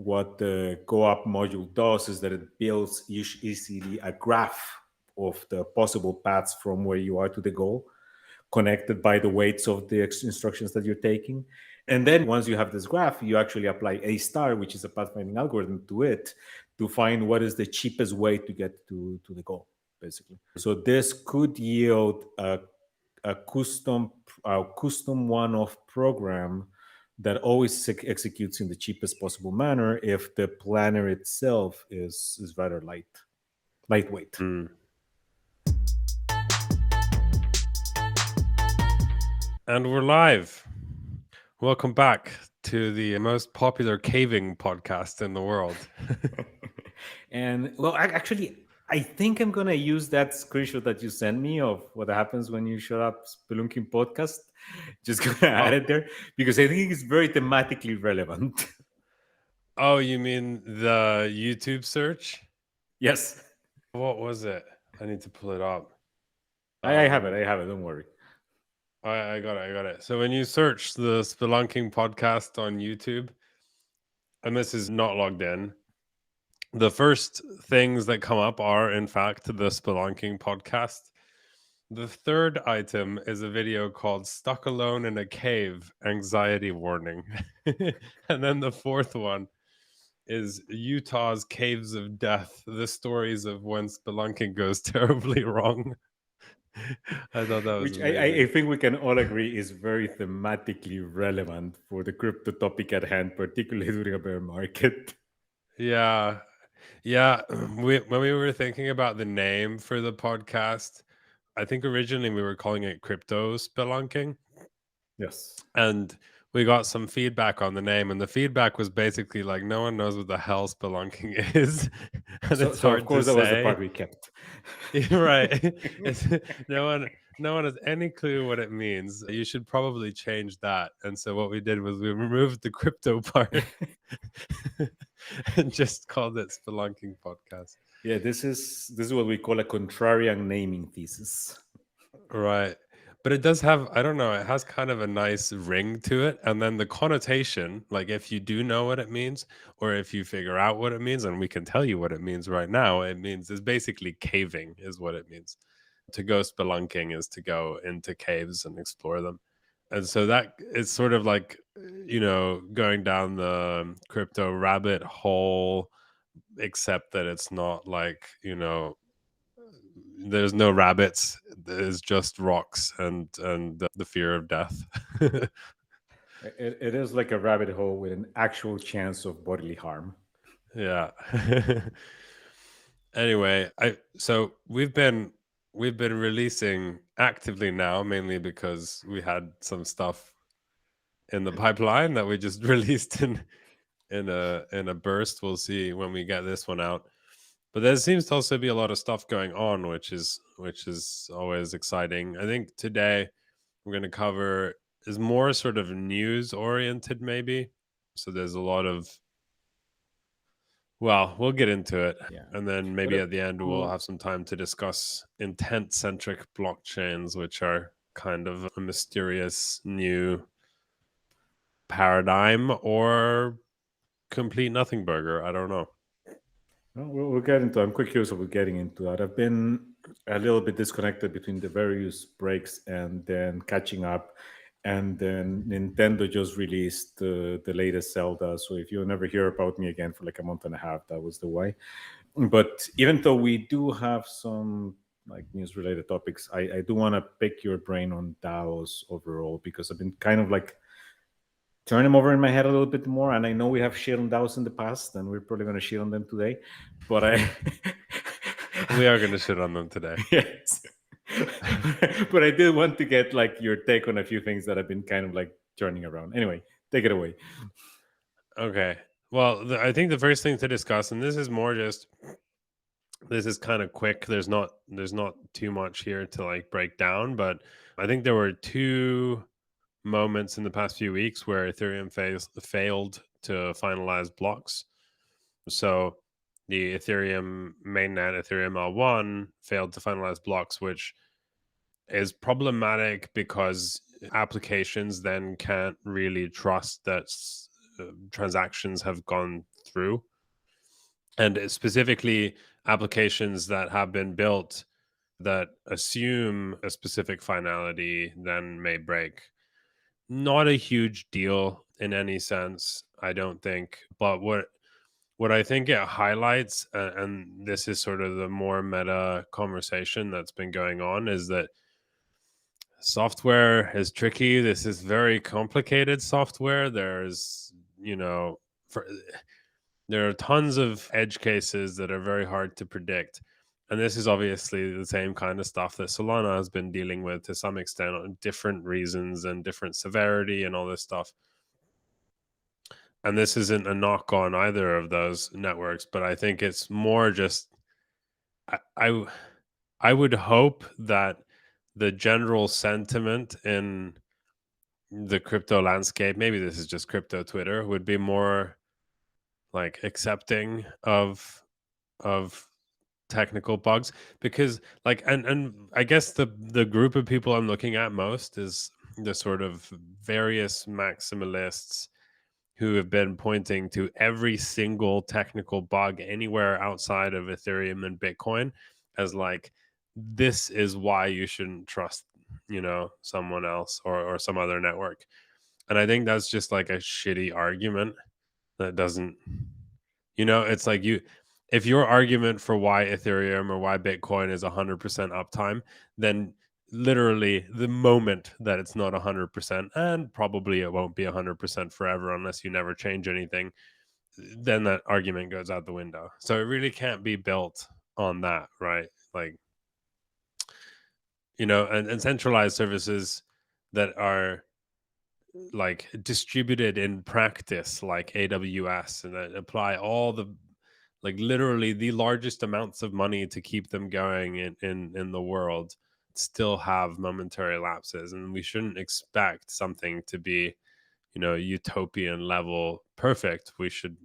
what the go-up module does is that it builds easily a graph of the possible paths from where you are to the goal, connected by the weights of the instructions that you're taking. And then once you have this graph, you actually apply A star, which is a pathfinding algorithm, to it to find what is the cheapest way to get to the goal, basically. So this could yield a custom one-off program that always executes in the cheapest possible manner if the planner itself is rather lightweight. Mm. And we're live. Welcome back to the most popular caving podcast in the world. And well, I think I'm gonna use that screenshot that you sent me of what happens when you shut up Spelunking Podcast. Just gonna add it there because I think it's very thematically relevant. Oh, you mean the YouTube search? Yes. What was it? I need to pull it up. I have it. Don't worry. I got it. So when you search the Spelunking Podcast on YouTube, and this is not logged in, the first things that come up are, in fact, the Spelunking Podcast. The third item is a video called Stuck Alone in a Cave, Anxiety Warning. And then the fourth one is Utah's Caves of Death, the stories of when spelunking goes terribly wrong. I thought that was which I think we can all agree is very thematically relevant for the crypto topic at hand, particularly during a bear market. Yeah. When we were thinking about the name for the podcast, I think originally we were calling it Crypto Spelunking. Yes. And we got some feedback on the name, and the feedback was basically like, no one knows what the hell spelunking is. And So, it's hard of course, to that was the say. part we kept. Right. No one has any clue what it means. You should probably change that. And so what we did was we removed the crypto part and just called it Spelunking Podcast. Yeah, this is what we call a contrarian naming thesis. Right. But it does have, I don't know, it has kind of a nice ring to it. And then the connotation, like if you do know what it means, or if you figure out what it means, and we can tell you what it means right now, it means is basically caving is what it means. To go spelunking is to go into caves and explore them. And so that is sort of like, going down the crypto rabbit hole, except that it's not like, there's no rabbits, there's just rocks and the fear of death. It is like a rabbit hole with an actual chance of bodily harm. Yeah. Anyway, so we've been releasing actively now, mainly because we had some stuff in the pipeline that we just released in a burst. We'll see when we get this one out. But there seems to also be a lot of stuff going on, which is always exciting. I think today we're going to cover is more sort of news oriented, maybe. So there's a lot of, well, we'll get into it. Yeah. And then maybe at the end we'll have some time to discuss intent-centric blockchains, which are kind of a mysterious new paradigm or complete nothing burger. I don't know. We'll get into. I'm quite curious about getting into that. I've been a little bit disconnected between the various breaks and then catching up. And then Nintendo just released the latest Zelda. So if you'll never hear about me again for like a month and a half, that was the why. But even though we do have some like news related topics, I do want to pick your brain on DAOs overall, because I've been kind of like turn them over in my head a little bit more. And I know we have shit on DAOs in the past, and we're probably going to shit on them today. But we are going to shit on them today. Yes. But I did want to get like your take on a few things that have been kind of like turning around. Anyway, take it away. Okay. Well, I think the first thing to discuss, and this is kind of quick. There's not too much here to like break down, but I think there were two moments in the past few weeks where Ethereum failed to finalize blocks. So the Ethereum mainnet, Ethereum L1, failed to finalize blocks, which is problematic because applications then can't really trust that transactions have gone through. And specifically applications that have been built that assume a specific finality then may break. Not a huge deal in any sense, I don't think. But what I think it highlights, and this is sort of the more meta conversation that's been going on, is that software is tricky. This is very complicated software. There's, there are tons of edge cases that are very hard to predict. And this is obviously the same kind of stuff that Solana has been dealing with to some extent on different reasons and different severity and all this stuff. And this isn't a knock on either of those networks, but I think it's more just I would hope that the general sentiment in the crypto landscape, maybe this is just crypto Twitter, would be more like accepting of technical bugs, because like and I guess the group of people I'm looking at most is the sort of various maximalists who have been pointing to every single technical bug anywhere outside of Ethereum and Bitcoin as like, this is why you shouldn't trust, someone else or some other network. And I think that's just like a shitty argument that doesn't, it's like if your argument for why Ethereum or why Bitcoin is 100% uptime, then literally the moment that it's not 100%, and probably it won't be 100% forever unless you never change anything, then that argument goes out the window. So it really can't be built on that, right? Like, and centralized services that are like distributed in practice, like AWS, and that apply all the, like literally the largest amounts of money to keep them going in the world, still have momentary lapses. And we shouldn't expect something to be, utopian level perfect. We should,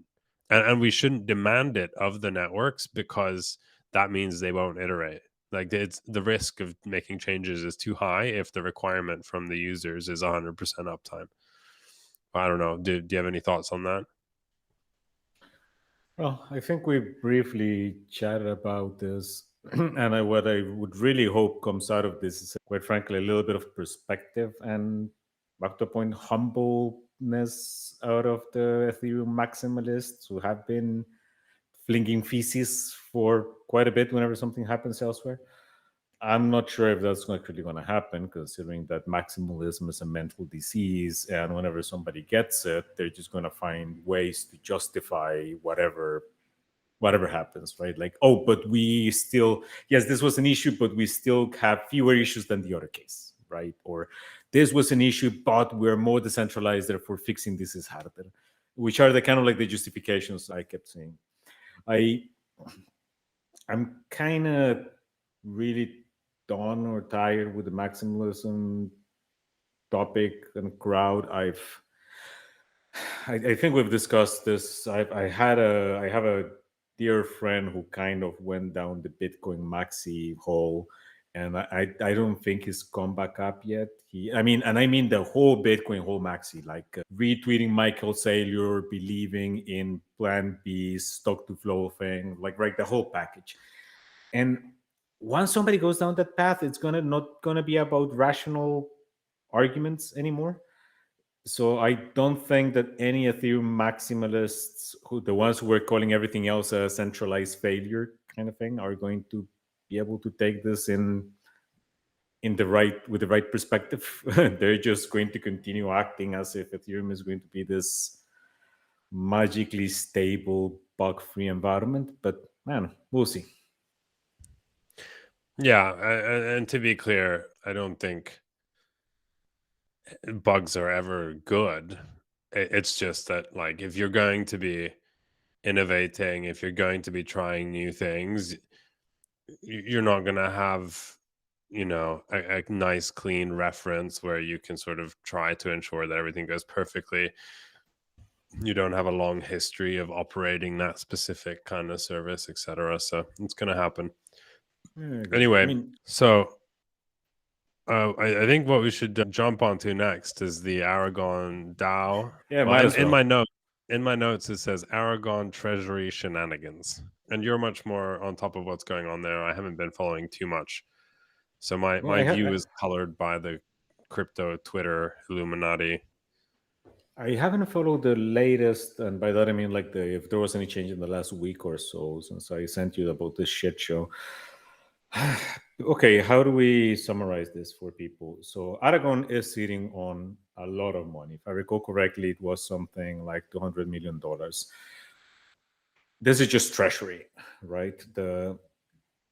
and we shouldn't demand it of the networks, because that means they won't iterate. Like it's the risk of making changes is too high if the requirement from the users is 100% uptime. I don't know. Do you have any thoughts on that? Well, I think we briefly chatted about this, and what I would really hope comes out of this is, quite frankly, a little bit of perspective and, back to a point, humbleness out of the Ethereum maximalists who have been flinging feces for quite a bit whenever something happens elsewhere. I'm not sure if that's actually going to happen, considering that maximalism is a mental disease, and whenever somebody gets it, they're just going to find ways to justify whatever happens, right? Like, oh, but we still, yes, this was an issue, but we still have fewer issues than the other case, right? Or this was an issue, but we're more decentralized, therefore fixing this is harder, which are the kind of like the justifications I kept saying. I'm kind of really done or tired with the maximalism topic and crowd. I think we've discussed this. I have a dear friend who kind of went down the Bitcoin maxi hole, and I don't think he's come back up yet. I mean the whole Bitcoin whole maxi, like retweeting Michael Saylor, believing in Plan B, stock to flow thing, like right, the whole package. And once somebody goes down that path, it's not gonna be about rational arguments anymore. So I don't think that any Ethereum maximalists, the ones who were calling everything else a centralized failure kind of thing, are going to be able to take this with the right perspective. They're just going to continue acting as if Ethereum is going to be this magically stable, bug-free environment. But man, we'll see. Yeah, and to be clear, I don't think bugs are ever good. It's just that, like, if you're going to be innovating, if you're going to be trying new things, you're not going to have, a nice, clean reference where you can sort of try to ensure that everything goes perfectly. You don't have a long history of operating that specific kind of service, etc. So it's going to happen. Anyway, so I think what we should jump onto next is the Aragon DAO. Yeah, in my notes, in my notes it says Aragon Treasury Shenanigans, and you're much more on top of what's going on there. I haven't been following too much, so my Well, view is colored by the crypto Twitter Illuminati. I haven't followed the latest, and by that I mean like if there was any change in the last week or so since I sent you about this shit show. Okay, how do we summarize this for people? So Aragon is sitting on a lot of money. If I recall correctly, it was something like $200 million. This is just Treasury, right? The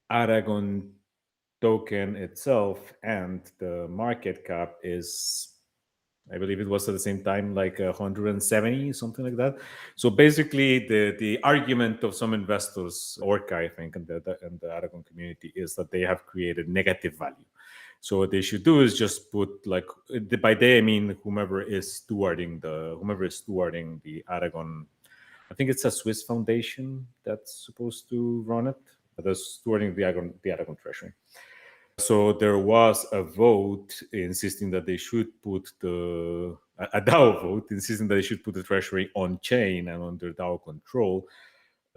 Aragon token itself and the market cap is, I believe it was at the same time like 170, something like that. So basically, the argument of some investors, Orca, I think, and the Aragon community is that they have created negative value. So what they should do is just put like, by they I mean whomever is stewarding the Aragon. I think it's a Swiss foundation that's supposed to run it. That's stewarding the Aragon Treasury. So there was a vote insisting that they should put a DAO vote insisting that they should put the treasury on chain and under DAO control.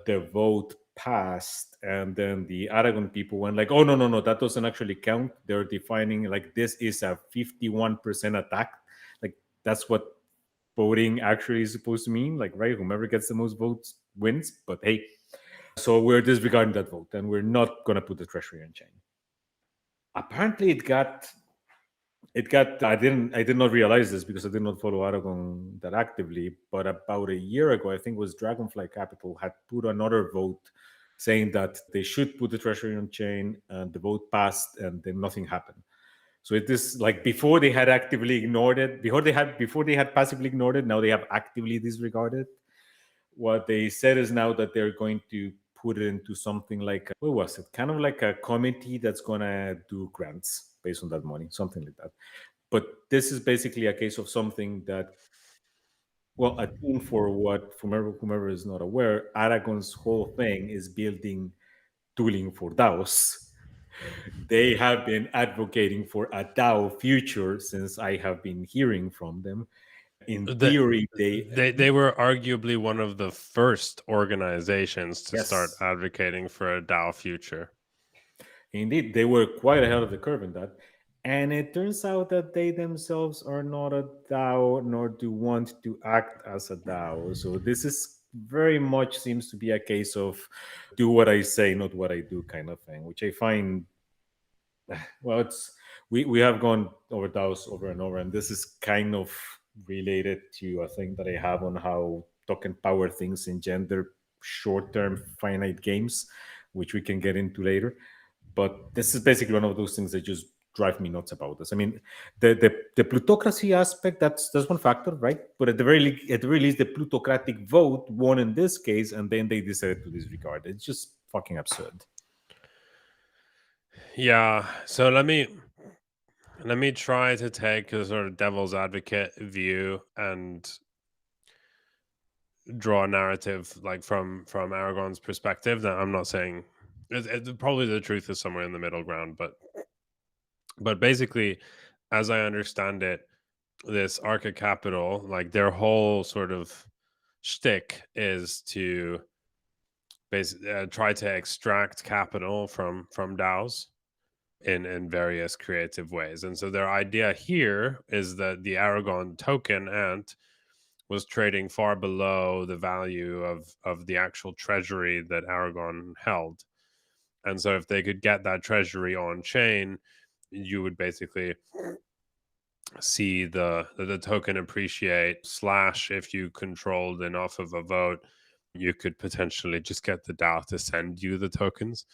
The vote passed, and then the Aragon people went like, "Oh no, that doesn't actually count. They're defining like this is a 51% attack. Like that's what voting actually is supposed to mean. Like right, whomever gets the most votes wins. But hey, so we're disregarding that vote, and we're not gonna put the treasury on chain." Apparently it got I did not realize this because I did not follow Aragon that actively, but about a year ago I think it was Dragonfly Capital had put another vote saying that they should put the treasury on chain, and the vote passed and then nothing happened. So it is like before they had actively ignored it, before they had passively ignored it, now they have actively disregarded. What they said is now that they're going to put it into something like, what was it? Kind of like a committee that's going to do grants based on that money, something like that. But this is basically a case of something that, well, a team for what, whomever is not aware, Aragon's whole thing is building tooling for DAOs. They have been advocating for a DAO future since I have been hearing from them. In theory, they were arguably one of the first organizations to start advocating for a DAO future. Indeed, they were quite ahead of the curve in that. And it turns out that they themselves are not a DAO, nor do want to act as a DAO. So this is very much seems to be a case of do what I say, not what I do kind of thing, which I find, well, it's we have gone over DAOs over and over, and this is kind of related to a thing that I have on how token power things engender short-term finite games, which we can get into later. But this is basically one of those things that just drive me nuts about this. I mean, the plutocracy aspect, that's one factor, right? But at the very least, the plutocratic vote won in this case, and then they decided to disregard it. It's just fucking absurd. Yeah. So let me try to take a sort of devil's advocate view and draw a narrative like from Aragon's perspective. That I'm not saying probably the truth is somewhere in the middle ground, but basically, as I understand it, this Arca Capital, like their whole sort of shtick is to basically try to extract capital from DAOs in various creative ways. And so their idea here is that the Aragon token Ant was trading far below the value of the actual treasury that Aragon held. And so if they could get that treasury on chain, you would basically see the token appreciate, / if you controlled enough of a vote, you could potentially just get the DAO to send you the tokens.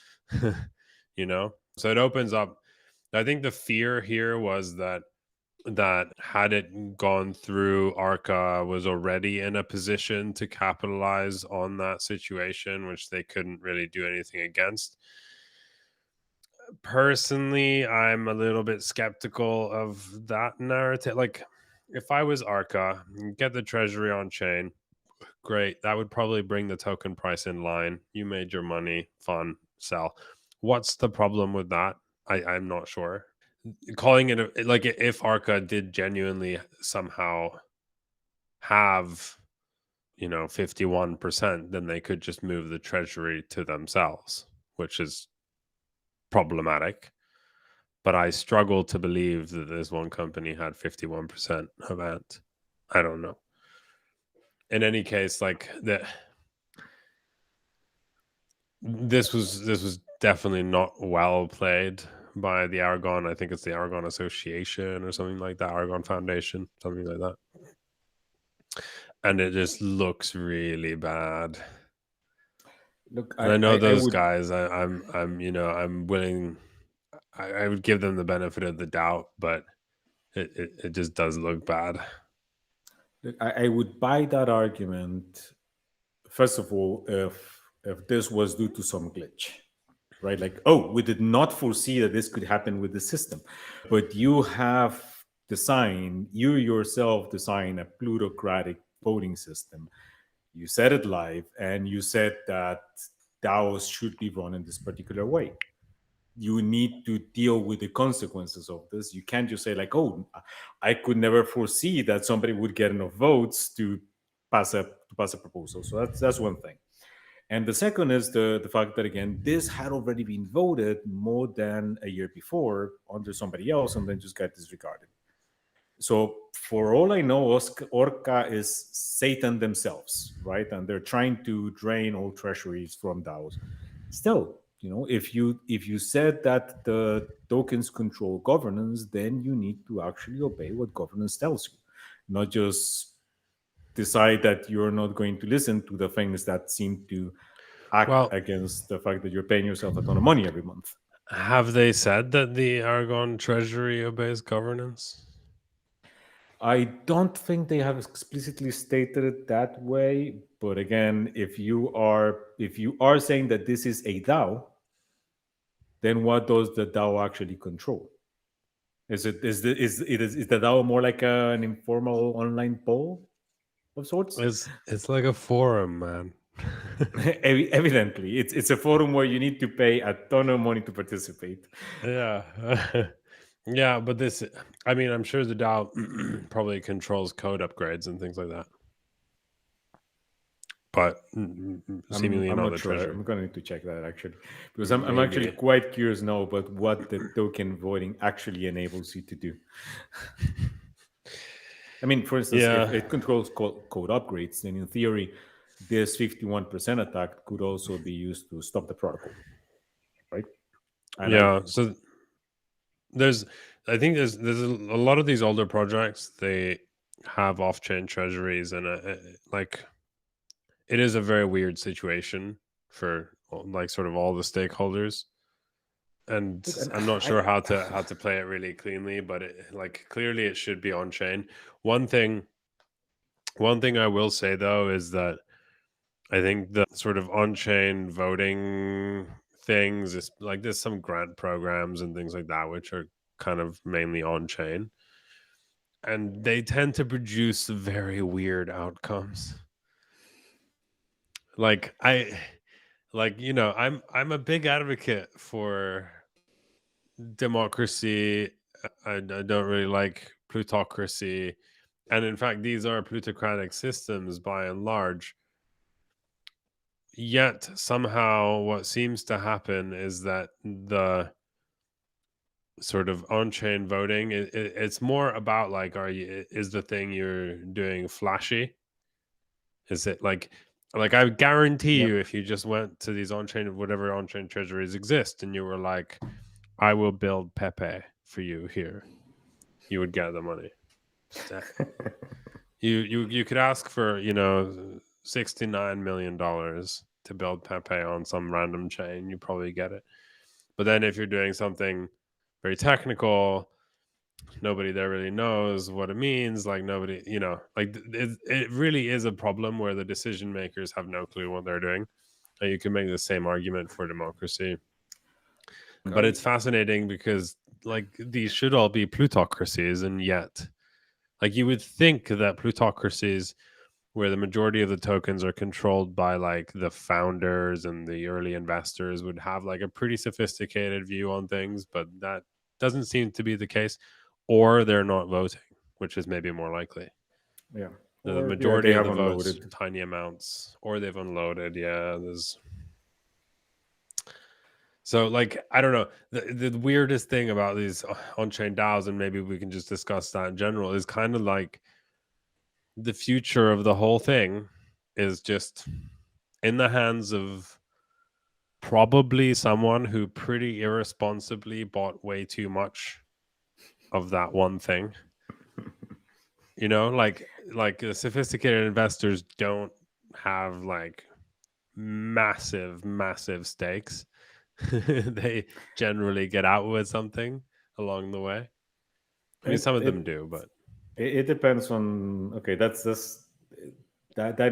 So it opens up. I think the fear here was that had it gone through, Arca was already in a position to capitalize on that situation, which they couldn't really do anything against. Personally, I'm a little bit skeptical of that narrative. Like, if I was Arca, get the treasury on chain, great. That would probably bring the token price in line. You made your money, fun, sell. What's the problem with that? I'm not sure. Calling it like if Arca did genuinely somehow have 51%, then they could just move the treasury to themselves, which is problematic. But I struggle to believe that this one company had 51% of Ant. I don't know. In any case, like this was definitely not well played by the Aragon. I think it's the Aragon Association or something like that, Aragon Foundation, something like that. And it just looks really bad. Look, And I know those would, guys. I'm willing. I would give them the benefit of the doubt, but it just does look bad. look, I would buy that argument. First of all, if this was due to some glitch, right? Like, oh, we did not foresee that this could happen with the system, but you yourself design a plutocratic voting system. You set it live, and you said that DAOs should be run in this particular way. You need to deal with the consequences of this. You can't just say like, oh, I could never foresee that somebody would get enough votes to pass a proposal. So that's one thing. And the second is the fact that, again, this had already been voted more than a year before under somebody else and then just got disregarded. So for all I know, Orca is Satan themselves, right? And they're trying to drain all treasuries from DAOs. Still, if you said that the tokens control governance, then you need to actually obey what governance tells you, not just decide that you're not going to listen to the things that seem to act against the fact that you're paying yourself a ton of money every month. Have they said that the Aragon Treasury obeys governance? I don't think they have explicitly stated it that way. But again, if you are saying that this is a DAO, then what does the DAO actually control? Is the DAO more like an informal online poll of sorts? It's like a forum, man. Evidently, it's a forum where you need to pay a ton of money to participate. Yeah. Yeah, but I'm sure the DAO probably controls code upgrades and things like that. But seemingly I'm not not the sure. treasury. I'm going to need to check that actually, because I'm actually quite curious now about what the token voting actually enables you to do. I mean, for instance, if it controls code upgrades, then in theory, this 51% attack could also be used to stop the protocol, right? And so I think there's a lot of these older projects, they have off-chain treasuries, and it is a very weird situation for like sort of all the stakeholders. And I'm not sure how to play it really cleanly, but clearly it should be on chain. One thing I will say though is that I think the sort of on-chain voting things is like there's some grant programs and things like that which are kind of mainly on-chain, and they tend to produce very weird outcomes. I'm a big advocate for democracy. I don't really like plutocracy, and in fact these are plutocratic systems by and large. Yet somehow what seems to happen is that the sort of on-chain voting, it's more about like, is the thing you're doing flashy? Is it like I guarantee you, if you just went to these on-chain, whatever on-chain treasuries exist, and you were like, I will build Pepe for you here, you would get the money. You could ask for $69 million to build Pepe on some random chain, you probably get it. But then if you're doing something very technical, nobody there really knows what it means. Like nobody, it really is a problem where the decision makers have no clue what they're doing. And you can make the same argument for democracy. But it's fascinating because like these should all be plutocracies, and yet like you would think that plutocracies where the majority of the tokens are controlled by like the founders and the early investors would have like a pretty sophisticated view on things, but that doesn't seem to be the case, or they're not voting, which is maybe more likely. Yeah. The Or, majority they of have the votes, unloaded. tiny amounts, or they've unloaded. Yeah, there's. So, like, I don't know. The weirdest thing about these on-chain DAOs, and maybe we can just discuss that in general, is kind of like the future of the whole thing is just in the hands of probably someone who pretty irresponsibly bought way too much of that one thing. You know, like sophisticated investors don't have like massive stakes. They generally get out with something along the way. I mean, some of them do, but it depends on. Okay, that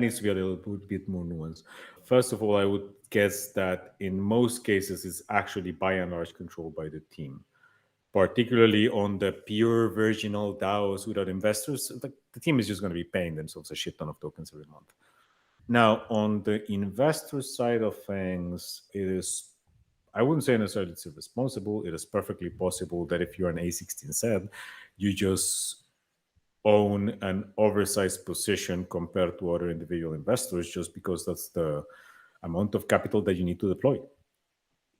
needs to be a little bit more nuanced. First of all, I would guess that in most cases, it's actually by and large controlled by the team, particularly on the pure virginal DAOs without investors. The team is just going to be paying themselves a shit ton of tokens every month. Now, on the investor side of things, it is, I wouldn't say necessarily it's irresponsible. It is perfectly possible that if you're an A16 set, you just own an oversized position compared to other individual investors just because that's the amount of capital that you need to deploy.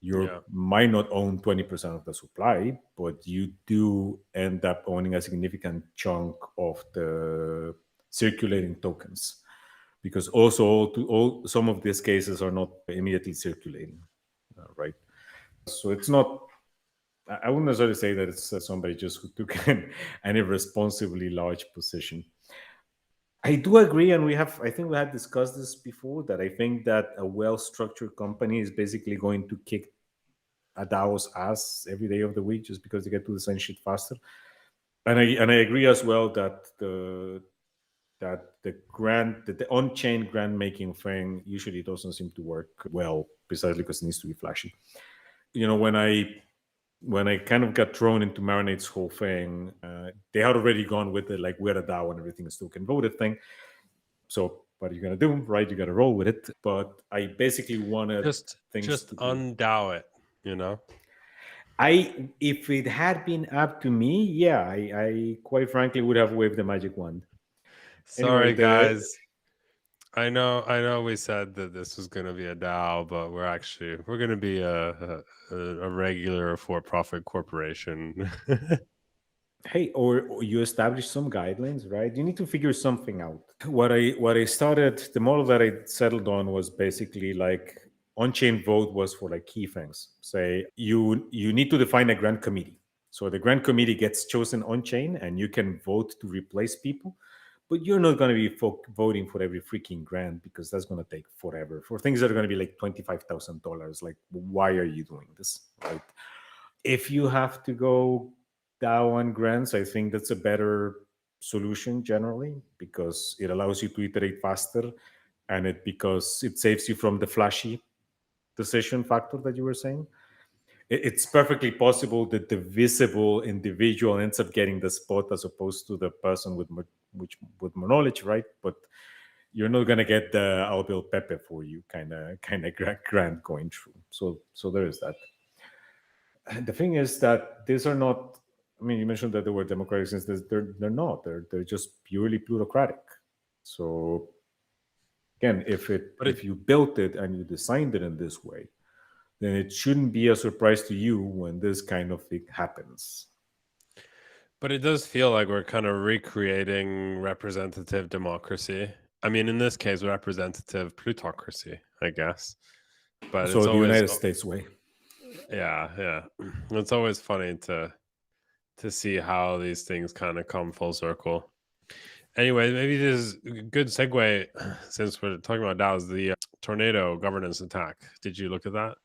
You might not own 20% of the supply, but you do end up owning a significant chunk of the circulating tokens, because also some of these cases are not immediately circulating, right? So it's not, I wouldn't necessarily say that it's somebody just who took an irresponsibly large position. I do agree, and I think we had discussed this before, that I think that a well-structured company is basically going to kick a DAO's ass every day of the week just because they get to the same shit faster. And I agree as well that the on-chain grant making thing usually doesn't seem to work well, precisely because it needs to be flashy. You know, when I kind of got thrown into Marinate's whole thing, they had already gone with it, like, we're a DAO and everything is token voted thing. So what are you gonna do, right? You got to roll with it. But I basically wanted just unDAO it, you know. If it had been up to me, yeah, I quite frankly would have waved the magic wand. Sorry, anyway, guys. I know we said that this was going to be a DAO, but we're going to be a regular for-profit corporation. Hey, or you establish some guidelines, right? You need to figure something out. What I started, the model that I settled on was basically like on-chain vote was for like key things. Say you need to define a grant committee. So the grant committee gets chosen on-chain and you can vote to replace people. But you're not going to be voting for every freaking grant, because that's going to take forever. For things that are going to be like $25,000, like, why are you doing this, right? If you have to go DAO on grants, I think that's a better solution generally, because it allows you to iterate faster, and because it saves you from the flashy decision factor that you were saying. It's perfectly possible that the visible individual ends up getting the spot as opposed to the person with more knowledge, right? But you're not gonna get the "I'll build Pepe for you" kind of grant going through. So there is that. And the thing is that these are not. I mean, you mentioned that they were democratic since they're not. They're just purely plutocratic. So again, if you built it and you designed it in this way, then it shouldn't be a surprise to you when this kind of thing happens. But it does feel like we're kind of recreating representative democracy. I mean, in this case, representative plutocracy, I guess. But so it's the always, United States way. Yeah. It's always funny to see how these things kind of come full circle. Anyway, maybe this is a good segue, since we're talking about DAOs, the tornado governance attack. Did you look at that?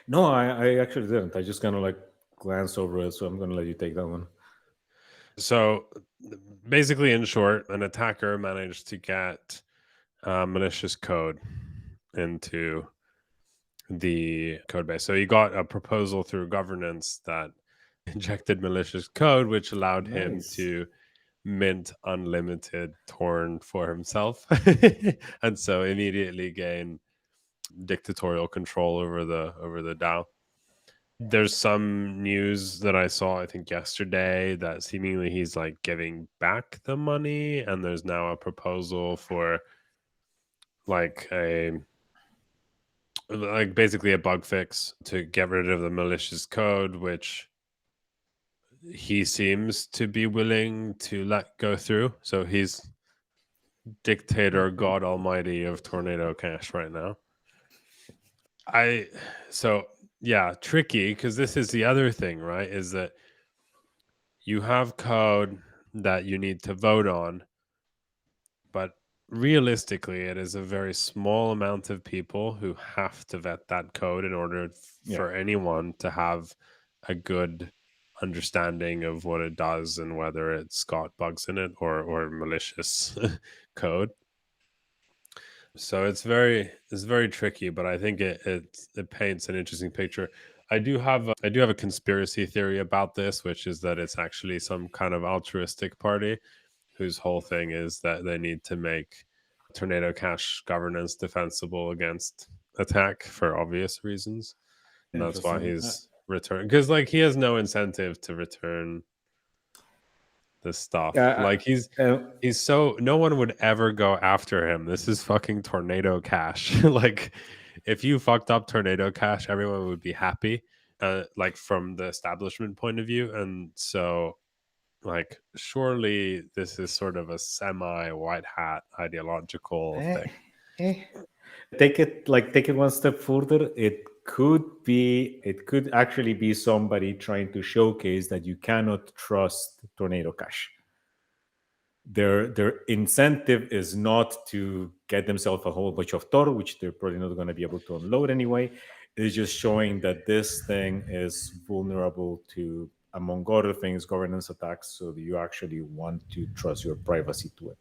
No, I actually didn't. I just kind of like glanced over it, so I'm going to let you take that one. So basically, in short, an attacker managed to get malicious code into the code base. So he got a proposal through governance that injected malicious code, which allowed him to mint unlimited Torn for himself, and so immediately gain dictatorial control over the DAO. There's some news that I saw, I think yesterday, that seemingly he's like giving back the money, and there's now a proposal for like basically a bug fix to get rid of the malicious code, which he seems to be willing to let go through. So he's dictator god almighty of Tornado Cash right now. Tricky, because this is the other thing, right? Is that you have code that you need to vote on, but realistically, it is a very small amount of people who have to vet that code in order for anyone to have a good understanding of what it does and whether it's got bugs in it or malicious code. So it's very tricky, but I think it paints an interesting picture. I do have a conspiracy theory about this, which is that it's actually some kind of altruistic party whose whole thing is that they need to make Tornado Cash governance defensible against attack for obvious reasons. And that's why he's returned, because like he has no incentive to return this stuff. Like he's so, no one would ever go after him. This is fucking Tornado Cash. Like if you fucked up Tornado Cash, everyone would be happy, like from the establishment point of view. And so like surely this is sort of a semi white hat ideological thing. Take it one step further. It could actually be somebody trying to showcase that you cannot trust Tornado Cash. Their incentive is not to get themselves a whole bunch of Tor, which they're probably not going to be able to unload anyway. It's just showing that this thing is vulnerable to, among other things, governance attacks. So you actually want to trust your privacy to it,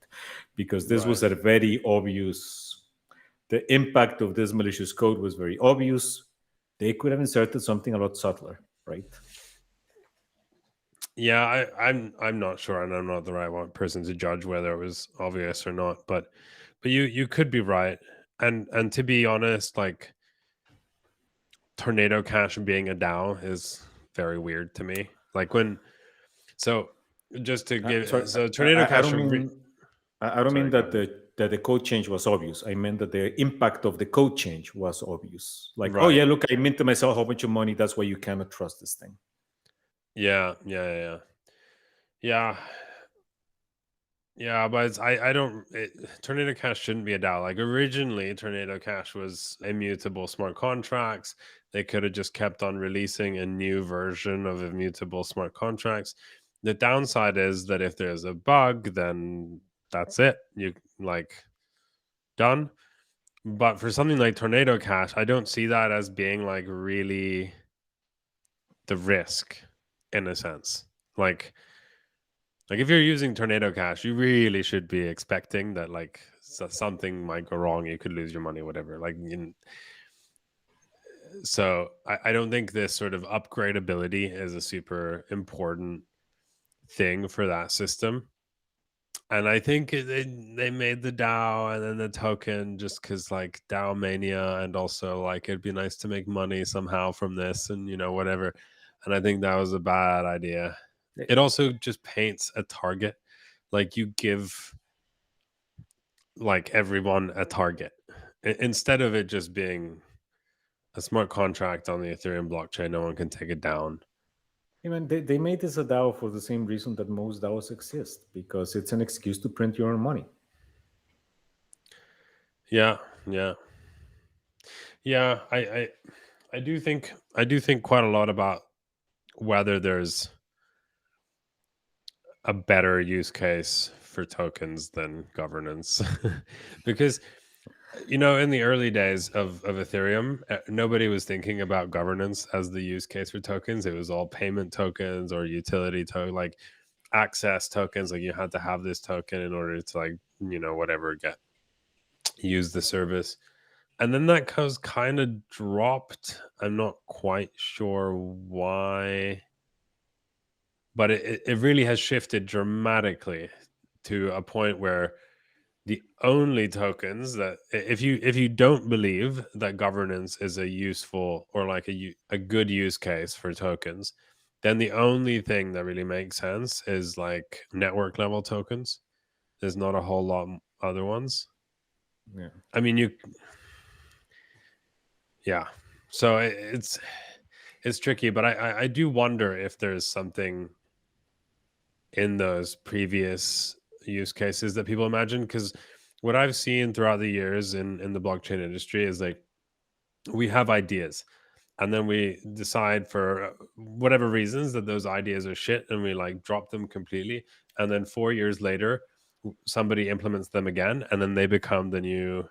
because this was a very obvious. The impact of this malicious code was very obvious. They could have inserted something a lot subtler, right? Yeah, I'm not sure, and I'm not the right person to judge whether it was obvious or not. But you could be right, and to be honest, like Tornado Cash being a DAO is very weird to me. Like just to give Tornado Cash. I don't mean that the code change was obvious. I meant that the impact of the code change was obvious. Like, oh yeah, look, I minted myself a whole bunch of money. That's why you cannot trust this thing. Yeah. But Tornado Cash shouldn't be a DAO. Like originally, Tornado Cash was immutable smart contracts. They could have just kept on releasing a new version of immutable smart contracts. The downside is that if there's a bug, then that's it. You like done. But for something like Tornado Cash, I don't see that as being like really the risk in a sense. Like if you're using Tornado Cash, you really should be expecting that like something might go wrong. You could lose your money, whatever. Like, so I don't think this sort of upgradability is a super important thing for that system. And I think they made the DAO and then the token just because like DAO mania, and also like it'd be nice to make money somehow from this, and whatever. And I think that was a bad idea. It also just paints a target, like you give like everyone a target instead of it just being a smart contract on the Ethereum blockchain. No one can take it down. I mean, they made this a DAO for the same reason that most DAOs exist, because it's an excuse to print your own money. Yeah. I do think quite a lot about whether there's a better use case for tokens than governance. Because in the early days of Ethereum, nobody was thinking about governance as the use case for tokens. It was all payment tokens or utility like access tokens. Like you had to have this token in order to like whatever use the service. And then that kind of dropped. I'm not quite sure why, but it really has shifted dramatically to a point where the only tokens that, if you don't believe that governance is a useful or like a good use case for tokens, then the only thing that really makes sense is like network level tokens. There's not a whole lot other ones. Yeah. I mean, yeah. So it's tricky, but I do wonder if there's something in those previous use cases that people imagine, because what I've seen throughout the years in the blockchain industry is like we have ideas and then we decide for whatever reasons that those ideas are shit and we like drop them completely, and then 4 years later somebody implements them again and then they become the new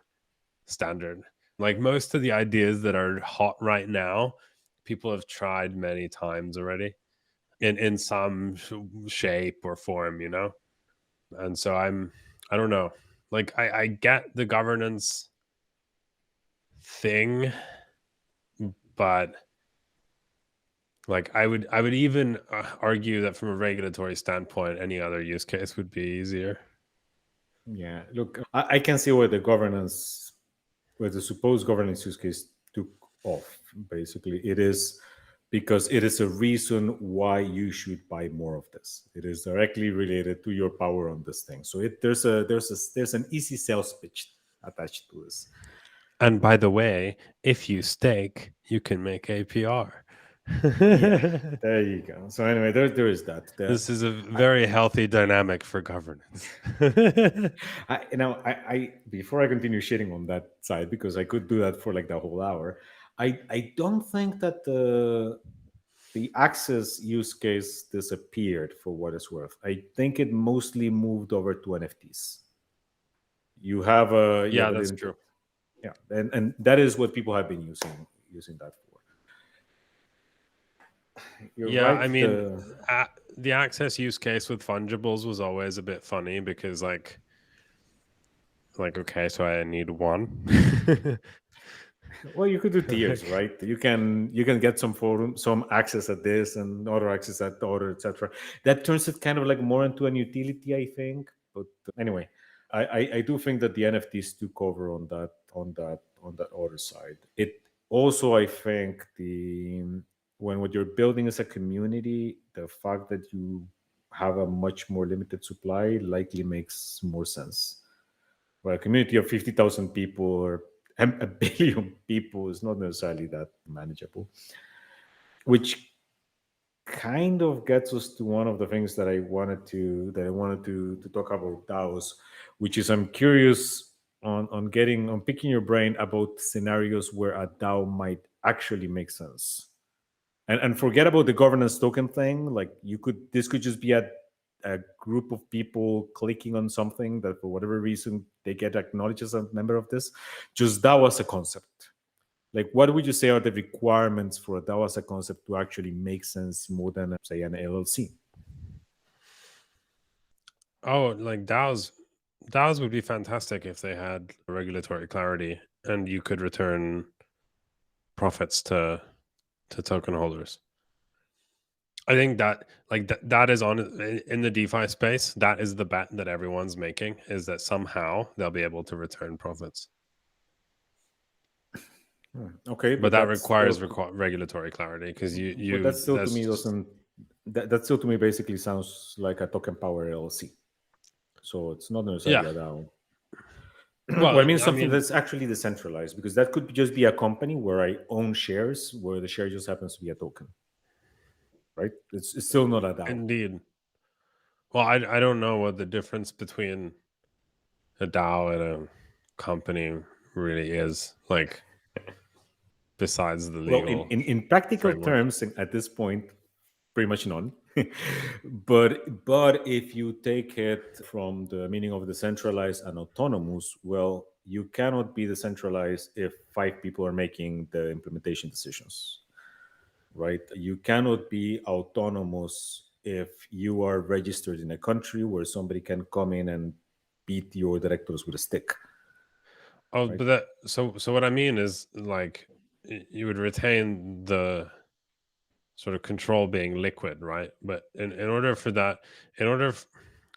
standard. Like most of the ideas that are hot right now, people have tried many times already in some shape or form, and so I don't know, like I get the governance thing, but like I would even argue that from a regulatory standpoint any other use case would be easier. Yeah, look, I can see where the supposed governance use case took off. Basically, it is because it is a reason why you should buy more of this. It is directly related to your power on this thing. So there's an easy sales pitch attached to this. And by the way, if you stake, you can make APR. Yeah, there you go. So anyway, there is that. This is a very healthy dynamic for governance. I before I continue shitting on that side, because I could do that for like the whole hour. I don't think that the access use case disappeared for what it's worth. I think it mostly moved over to NFTs. You have a Yeah, that's true. Yeah, and that is what people have been using that for. You're Yeah, right. I mean, the access use case with fungibles was always a bit funny because like okay, so I need one. Well, you could do tiers, right? You can get some access at this and other access at the other, etc. That turns it kind of like more into an utility, I think. But anyway, I do think that the NFTs took over on that other side. It also, I think, when what you're building is a community, the fact that you have a much more limited supply likely makes more sense. Well, a community of 50,000 people or a billion people is not necessarily that manageable, which kind of gets us to one of the things that I wanted to talk about DAOs, which is I'm curious on picking your brain about scenarios where a DAO might actually make sense. And forget about the governance token thing. Like this could just be a group of people clicking on something that for whatever reason they get acknowledged as a member of this. Just DAO as a concept. Like, what would you say are the requirements for a DAO as a concept to actually make sense more than, say, an LLC? Oh, like DAOs would be fantastic if they had regulatory clarity and you could return profits to token holders. I think that that is on in the DeFi space. That is the bet that everyone's making, is that somehow they'll be able to return profits. Okay, but that requires regulatory clarity because But that still to me doesn't. That still to me basically sounds like a token power LLC. So it's not necessarily a DAO. Well, I mean something that's actually decentralized, because that could just be a company where I own shares, where the share just happens to be a token. Right? It's still not a DAO. Indeed. Well, I don't know what the difference between a DAO and a company really is, like, besides the legal. Well, in practical terms, at this point, pretty much none. but if you take it from the meaning of decentralized and autonomous, well, you cannot be decentralized if 5 people are making the implementation decisions, right? You cannot be autonomous if you are registered in a country where somebody can come in and beat your directors with a stick. Oh, right? But so what I mean is, like, you would retain the sort of control being liquid, right? But in order for that,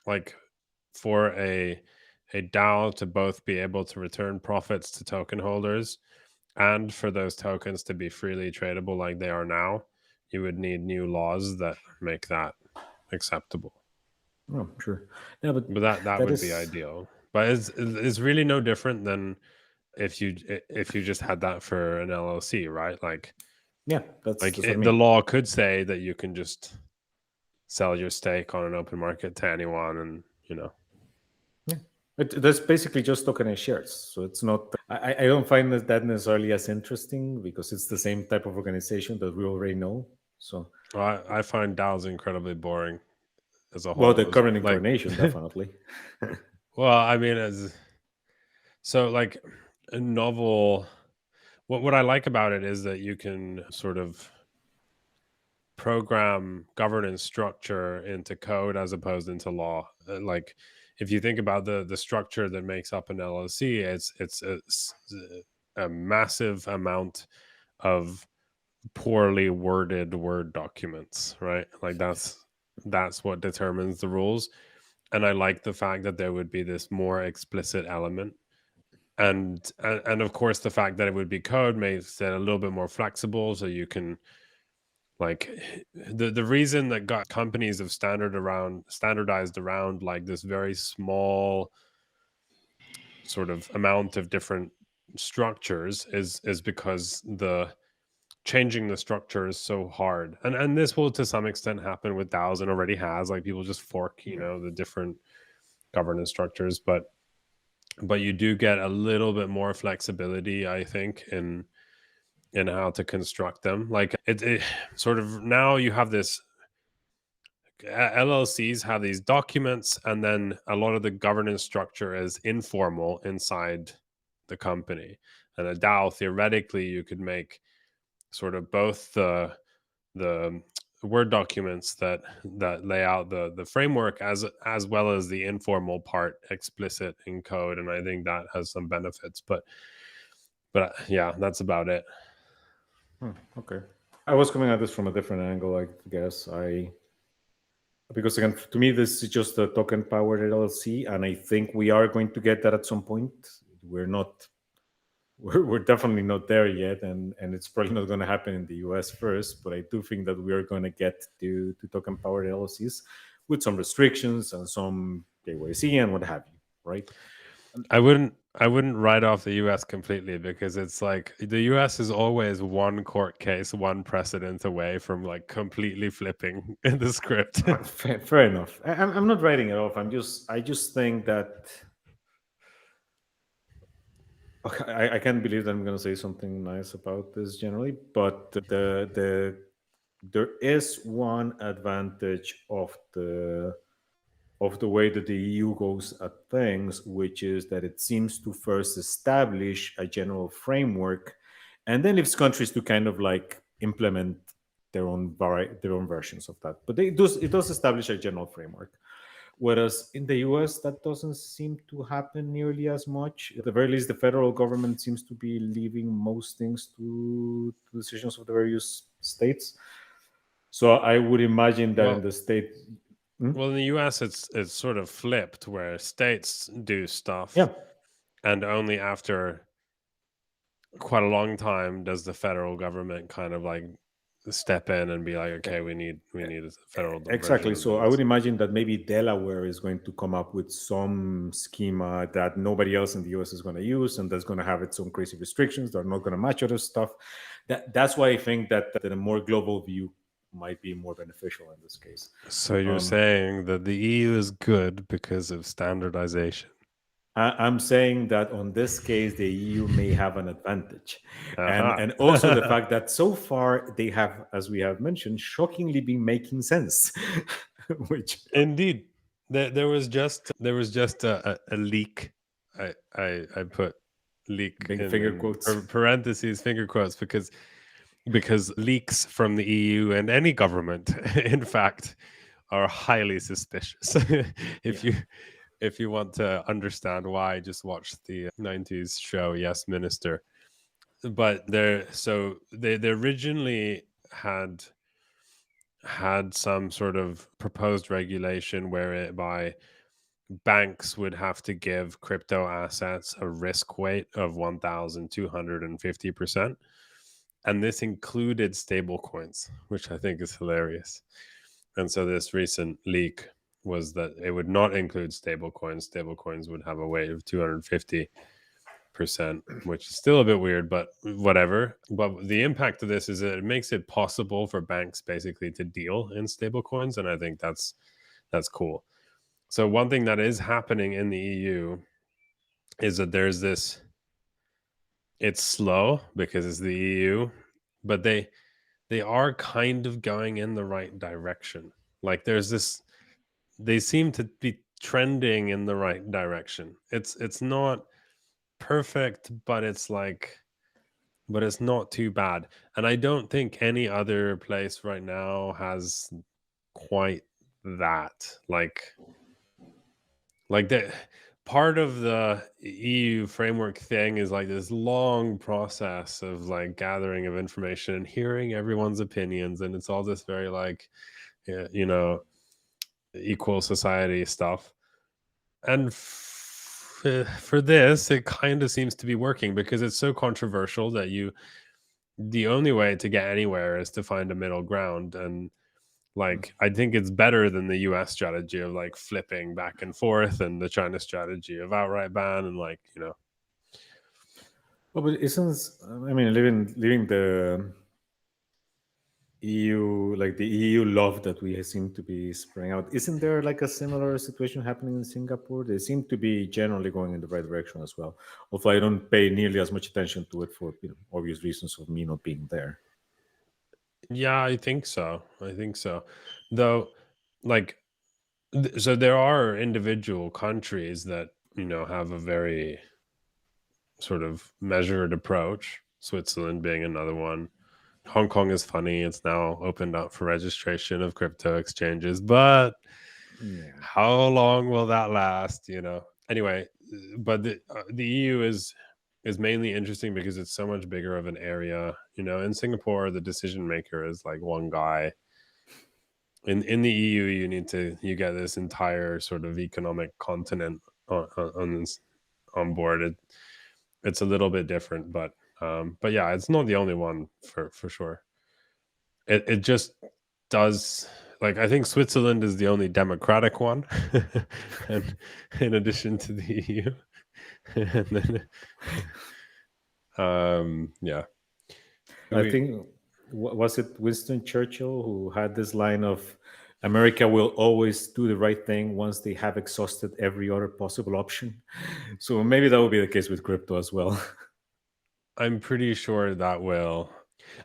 like for a a DAO to both be able to return profits to token holders and for those tokens to be freely tradable like they are now, you would need new laws that make that acceptable. Oh, sure. Yeah, but that that would be is ideal. But it's really no different than if you just had that for an LLC, right? Like that's what I the mean. law could say that you can just sell your stake on an open market to anyone, and Yeah, that's basically just tokenized shares. So it's not. I don't find that necessarily as interesting because it's the same type of organization that we already know. So I find DAOs incredibly boring as a well, whole. the current Like, incarnation definitely. well, I mean, like a novel. What I like about it is that you can sort of program governance structure into code as opposed into law. Like, if you think about the structure that makes up an LLC, it's a massive amount of poorly worded Word documents, right? Like that's what determines the rules. And I like the fact that there would be this more explicit element. And of course the fact that it would be code makes it a little bit more flexible, so you can, like, the reason that got companies have standardized around like this very small sort of amount of different structures is because the changing the structure is so hard. And this will to some extent happen with DAOs, and already has. Like, people just fork the different governance structures, but you do get a little bit more flexibility, I think, in how to construct them. Like, it sort of, now you have this, LLCs have these documents, and then a lot of the governance structure is informal inside the company. And a DAO, theoretically, you could make sort of both the Word documents that lay out the framework, as well as the informal part explicit in code. And I think that has some benefits, but yeah, that's about it. Okay, I was coming at this from a different angle, I guess. Because again, to me, this is just a token powered LLC, and I think we are going to get that at some point. We're definitely not there yet, and it's probably not going to happen in the US first, but I do think that we are going to get to token powered LLCs with some restrictions and some KYC and what have you, right? I wouldn't write off the US completely, because it's like the US is always one court case, one precedent away from like completely flipping the script. Fair enough. I'm not writing it off. I just think that I can't believe that I'm going to say something nice about this generally, but there is one advantage of the way that the EU goes at things, which is that it seems to first establish a general framework, and then leaves countries to kind of like implement their own versions of that. But it does establish a general framework. Whereas in the US, that doesn't seem to happen nearly as much. At the very least, the federal government seems to be leaving most things to decisions of the various states. So I would imagine that in the state. Well, in the US, it's sort of flipped, where states do stuff, Yeah. and only after quite a long time does the federal government kind of like step in and be like, okay, we need a federal Exactly. version of So I this. would imagine that maybe Delaware is going to come up with some schema that nobody else in the US is going to use, and that's going to have its own crazy restrictions. They're not going to match other stuff. That's why I think that a more global view might be more beneficial in this case. So you're saying that the EU is good because of standardization? I'm saying that on this case, the EU may have an advantage. Uh-huh. And also the fact that so far they have, as we have mentioned, shockingly been making sense. Which Indeed, there was just a leak. I put leak finger quotes. parentheses, finger quotes, because leaks from the EU and any government, in fact, are highly suspicious. If you want to understand why, just watch the 90s show Yes Minister. But they originally had some sort of proposed regulation whereby banks would have to give crypto assets a risk weight of 1,250%. And this included stable coins, which I think is hilarious. And so this recent leak was that it would not include stable coins. Stable coins would have a weight of 250%, which is still a bit weird, but whatever. But the impact of this is that it makes it possible for banks basically to deal in stable coins. And I think that's cool. So one thing that is happening in the EU is that there's this, it's slow because it's the EU, but they are kind of going in the right direction. Like there's this, they seem to be trending in the right direction. It's not perfect, but it's not too bad. And I don't think any other place right now has quite that. Like the part of the EU framework thing is like this long process of like gathering of information and hearing everyone's opinions, and it's all this very like equal society stuff. And for this, it kind of seems to be working because it's so controversial that the only way to get anywhere is to find a middle ground. And like, I think it's better than the US strategy of like flipping back and forth, and the China strategy of outright ban, and like, Well, but leaving the EU, like the EU love that we seem to be spreading out, isn't there like a similar situation happening in Singapore? They seem to be generally going in the right direction as well. Although I don't pay nearly as much attention to it for obvious reasons of me not being there. Yeah, I think so. Though, like, so there are individual countries that, have a very sort of measured approach, Switzerland being another one. Hong Kong is funny. It's now opened up for registration of crypto exchanges, but how long will that last? Anyway, but the EU is mainly interesting because it's so much bigger of an area. In Singapore, the decision maker is like one guy. In the EU, you get this entire sort of economic continent on board. It's a little bit different, but yeah, it's not the only one for sure. It just does, like, I think Switzerland is the only democratic one, and in addition to the EU, and then yeah, I think, was it Winston Churchill who had this line of, America will always do the right thing once they have exhausted every other possible option. So maybe that will be the case with crypto as well. I'm pretty sure that will.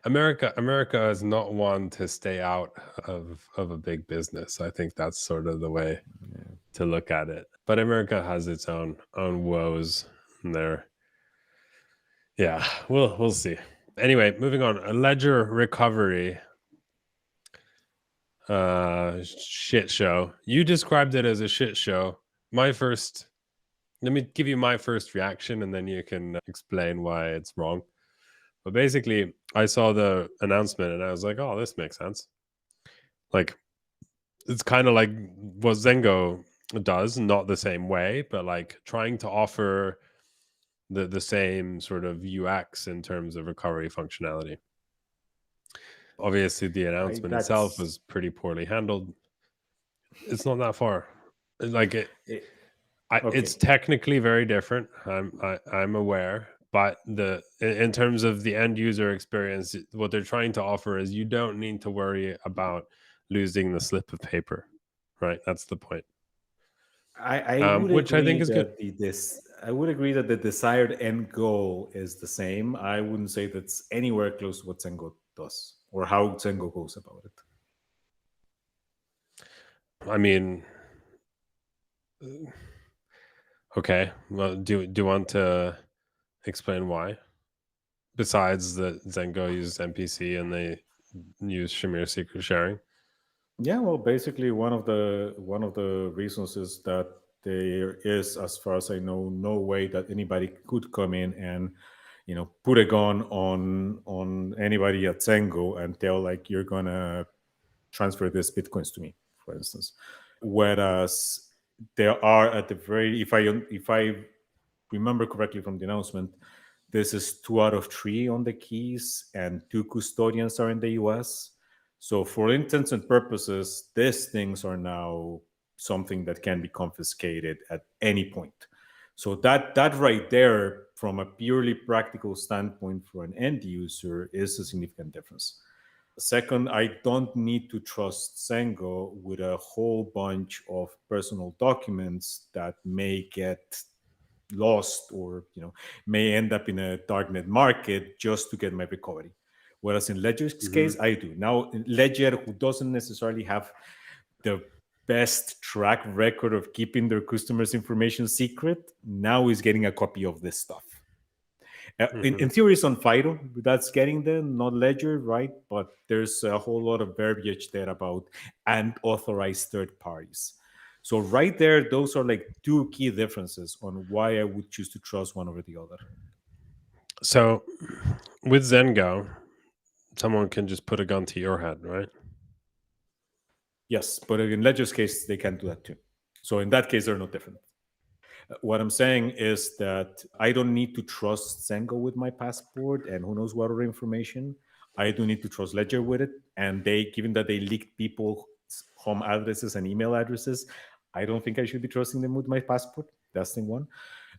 America is not one to stay out of a big business. I think that's sort of the way to look at it. But America has its own woes there. Yeah, we'll see. Anyway, moving on. A ledger recovery shit show. You described it as a shit show. Let me give you my first reaction, and then you can explain why it's wrong. But basically, I saw the announcement and I was like, oh, this makes sense. Like, it's kind of like what Zengo does, not the same way, but like trying to offer the same sort of UX in terms of recovery functionality. Obviously, the announcement itself was pretty poorly handled. It's not that far. Like it's technically very different. I'm aware, but in terms of the end user experience, what they're trying to offer is you don't need to worry about losing the slip of paper, right? That's the point. I would which I think is good. I would agree that the desired end goal is the same. I wouldn't say that's anywhere close to what Zengo does or how Zengo goes about it. I mean, okay. Well, do you want to explain why? Besides that Zengo uses MPC and they use Shamir secret sharing. Yeah, well, basically one of the reasons is that there is, as far as I know, no way that anybody could come in and put a gun on anybody at Zengo and tell like you're gonna transfer this bitcoins to me, for instance. Whereas there are at the very, if I remember correctly from the announcement, this is 2 out of 3 on the keys, and 2 custodians are in the US. So for intents and purposes, these things are now something that can be confiscated at any point. So that right there, from a purely practical standpoint for an end user, is a significant difference. Second, I don't need to trust Zengo with a whole bunch of personal documents that may get lost, or may end up in a darknet market just to get my recovery. Whereas in Ledger's case, I do. Now, Ledger, who doesn't necessarily have the best track record of keeping their customers' information secret, now is getting a copy of this stuff. In theory, it's on FIDO that's getting them, not Ledger, right? But there's a whole lot of verbiage there about unauthorized third parties. So right there, those are like 2 key differences on why I would choose to trust one over the other. So with Zengo, someone can just put a gun to your head, right? Yes, but in Ledger's case, they can do that too. So in that case, they're not different. What I'm saying is that I don't need to trust Zengo with my passport and who knows what other information. I do need to trust Ledger with it. And given that they leaked people's home addresses and email addresses, I don't think I should be trusting them with my passport. That's thing one.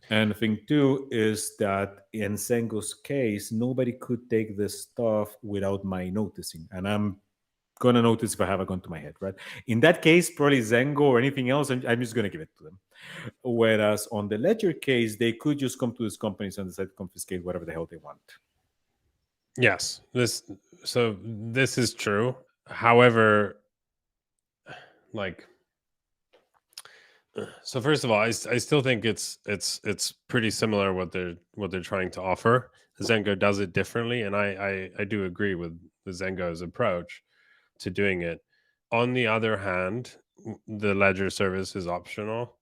And thing two is that in Zengo's case, nobody could take this stuff without my noticing. And I'm going to notice if I have a gun to my head, right? In that case, probably Zengo or anything else, I'm just going to give it to them. Whereas on the Ledger case, they could just come to these companies and decide to confiscate whatever the hell they want. Yes, this is true. However, so first of all, I still think it's pretty similar what they're trying to offer. Zengo does it differently, and I do agree with Zengo's approach to doing it. On the other hand, the Ledger service is optional.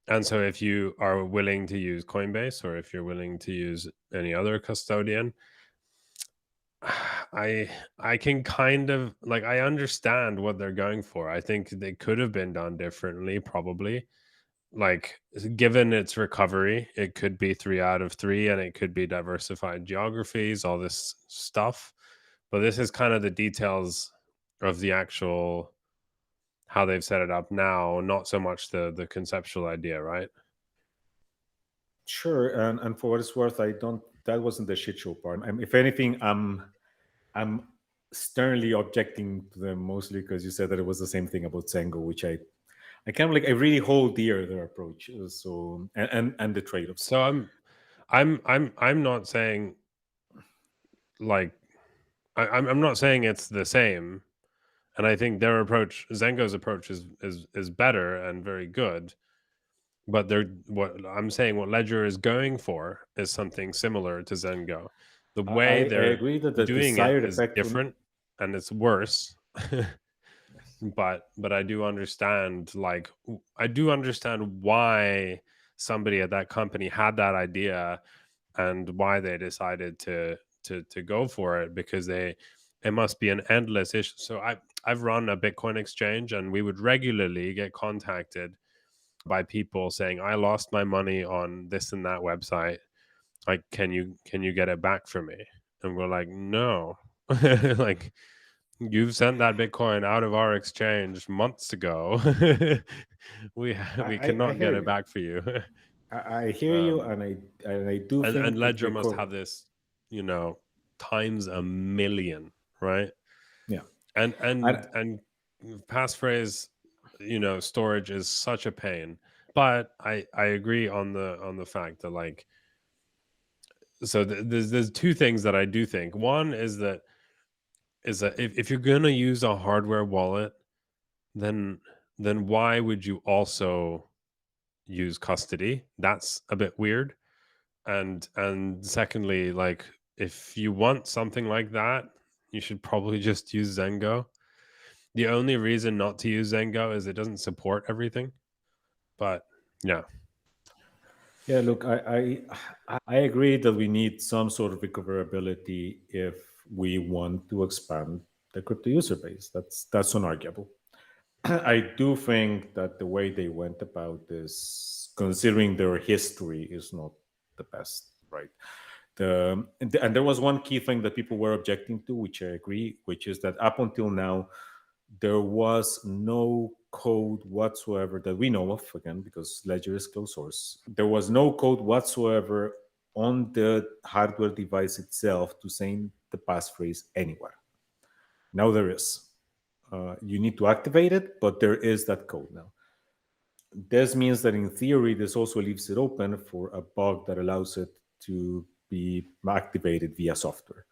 And so if you are willing to use Coinbase, or if you're willing to use any other custodian, I can kind of I understand what they're going for. I think they could have been done differently, probably. Given its recovery, it could be 3 out of 3, and it could be diversified geographies, all this stuff. But this is kind of the details of the actual how they've set it up now, not so much the conceptual idea, right? Sure, and for what it's worth, that wasn't the shit show part. If anything, I'm sternly objecting to them, mostly because you said that it was the same thing about Zengo, which I kind of I really hold dear their approach. So and the trade-offs. So I'm not saying I'm not saying it's the same, and I think their approach, Zengo's approach, is better and very good. But what Ledger is going for is something similar to Zengo. The way I they're agree that the doing desired it is effect different, and it's worse. But I do understand, why somebody at that company had that idea and why they decided to go for it, because it must be an endless issue. So I've run a Bitcoin exchange, and we would regularly get contacted by people saying, I lost my money on this and that website. Can you get it back for me? And we're like, no. You've sent that Bitcoin out of our exchange months ago. we cannot get it back for you. I hear you, and I do think and Ledger must have this, times a million, right? Yeah. And passphrase, storage is such a pain. But I agree on the fact that so there's 2 things that I do think. One is that if you're gonna use a hardware wallet, then why would you also use custody? That's a bit weird. And secondly, if you want something like that, you should probably just use Zengo. The only reason not to use Zengo is it doesn't support everything. But yeah. Yeah, look, I agree that we need some sort of recoverability if we want to expand the crypto user base. That's unarguable. I do think that the way they went about this, considering their history, is not the best, right? And there was one key thing that people were objecting to, which I agree, which is that up until now, there was no code whatsoever that we know of, again, because Ledger is closed source. There was no code whatsoever on the hardware device itself to send the passphrase anywhere. Now there is. You need to activate it, but there is that code now. This means that in theory, this also leaves it open for a bug that allows it to be activated via software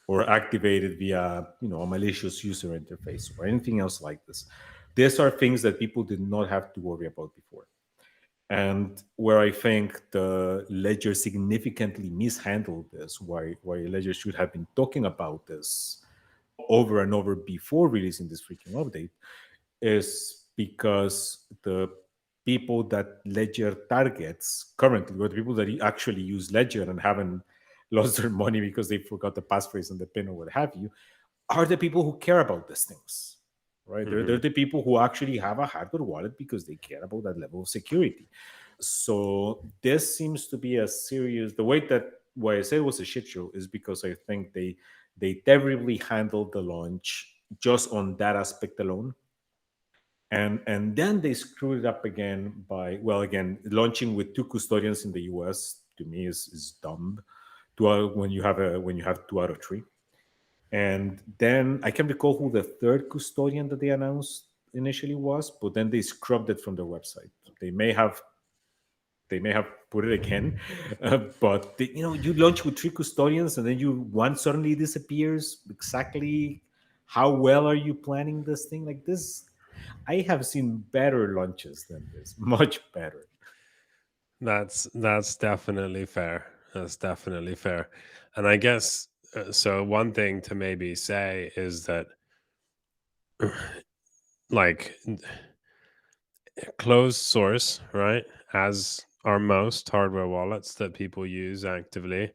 or activated via, a malicious user interface or anything else like this. These are things that people did not have to worry about before. And where I think the Ledger significantly mishandled this, why Ledger should have been talking about this over and over before releasing this freaking update, is because the people that Ledger targets currently, or the people that actually use Ledger and haven't lost their money because they forgot the passphrase and the PIN or what have you, are the people who care about these things, right? They're the people who actually have a hardware wallet because they care about that level of security. So this seems to be a serious. The way that why I say it was a shit show is because I think they terribly handled the launch just on that aspect alone. And then they screwed it up again by, well, again, launching with two custodians in the US to me is dumb. When you have 2 out of 3. And then I can't recall who the third custodian that they announced initially was, but then they scrubbed it from their website. They may have put it again, but you launch with 3 custodians and then one suddenly disappears. Exactly how well are you planning this thing? Like this, I have seen better launches than this, much better. That's definitely fair. That's definitely fair. And I guess so. One thing to maybe say is that, like, closed source, right? As are most hardware wallets that people use actively,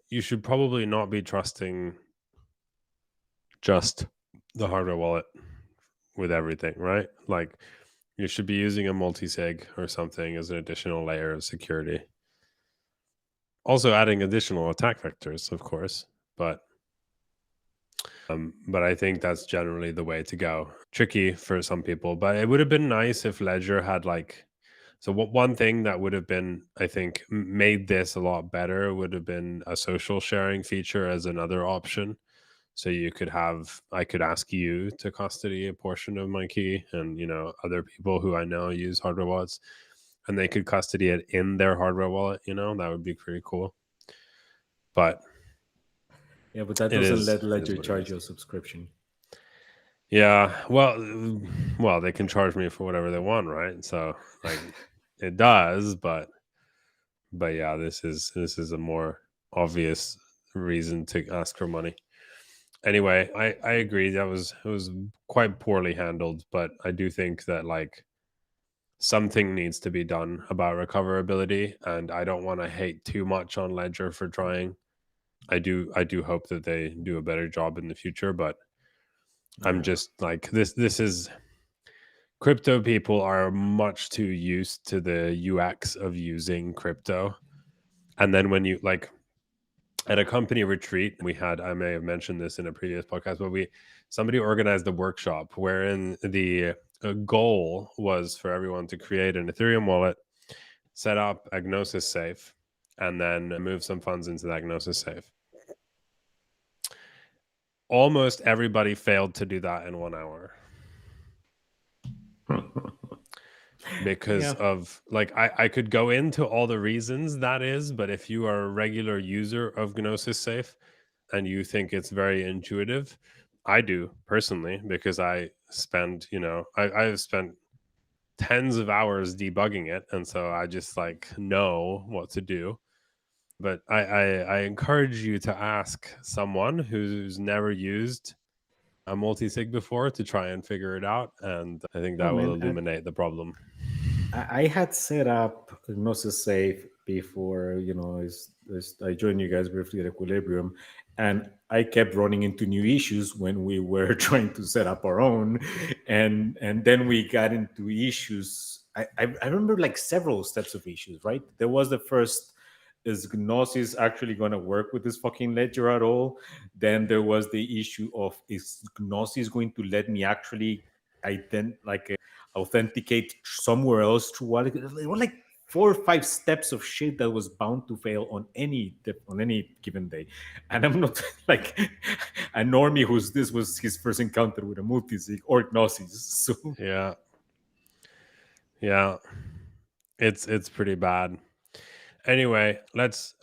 you should probably not be trusting just the hardware wallet with everything, right? Like, you should be using a multi-sig or something as an additional layer of security. Also adding additional attack vectors, of course, but I think that's generally the way to go. Tricky for some people, but it would have been nice if Ledger had one thing that would have been, I think, made this a lot better would have been a social sharing feature as another option. So I could ask you to custody a portion of my key, and other people who I know use hardware wallets, and they could custody it in their hardware wallet. That would be pretty cool. But yeah, but that doesn't let Ledger charge you a subscription. Yeah, well, they can charge me for whatever they want, right? So it does, but yeah, this is a more obvious reason to ask for money. Anyway, I agree it was quite poorly handled, but I do think that something needs to be done about recoverability, and I don't want to hate too much on Ledger for trying. I do hope that they do a better job in the future, but I'm just this is crypto people are much too used to the UX of using crypto. And then when you at a company retreat we had, I may have mentioned this in a previous podcast, but somebody organized a workshop wherein the goal was for everyone to create an Ethereum wallet, set up a Gnosis safe, and then move some funds into that Gnosis safe. Almost everybody failed to do that in 1 hour. Because of I could go into all the reasons that is, but if you are a regular user of Gnosis Safe and you think it's very intuitive, I do personally, because I spend I've spent tens of hours debugging it, and so I just know what to do. But I encourage you to ask someone who's never used a multi-sig before to try and figure it out, and I think that will illuminate the problem. I had set up Gnosis Safe before, I joined you guys briefly at Equilibrium, and I kept running into new issues when we were trying to set up our own, and then we got into issues. I remember like several steps of issues, right? There was the first, is Gnosis actually going to work with this fucking ledger at all? Then there was the issue of, is Gnosis going to let me actually authenticate somewhere else through wallet? It was like 4 or 5 steps of shit that was bound to fail on any given day. And I'm not like a normie this was his first encounter with a multisig or Gnosis. So yeah, it's pretty bad. Anyway, let's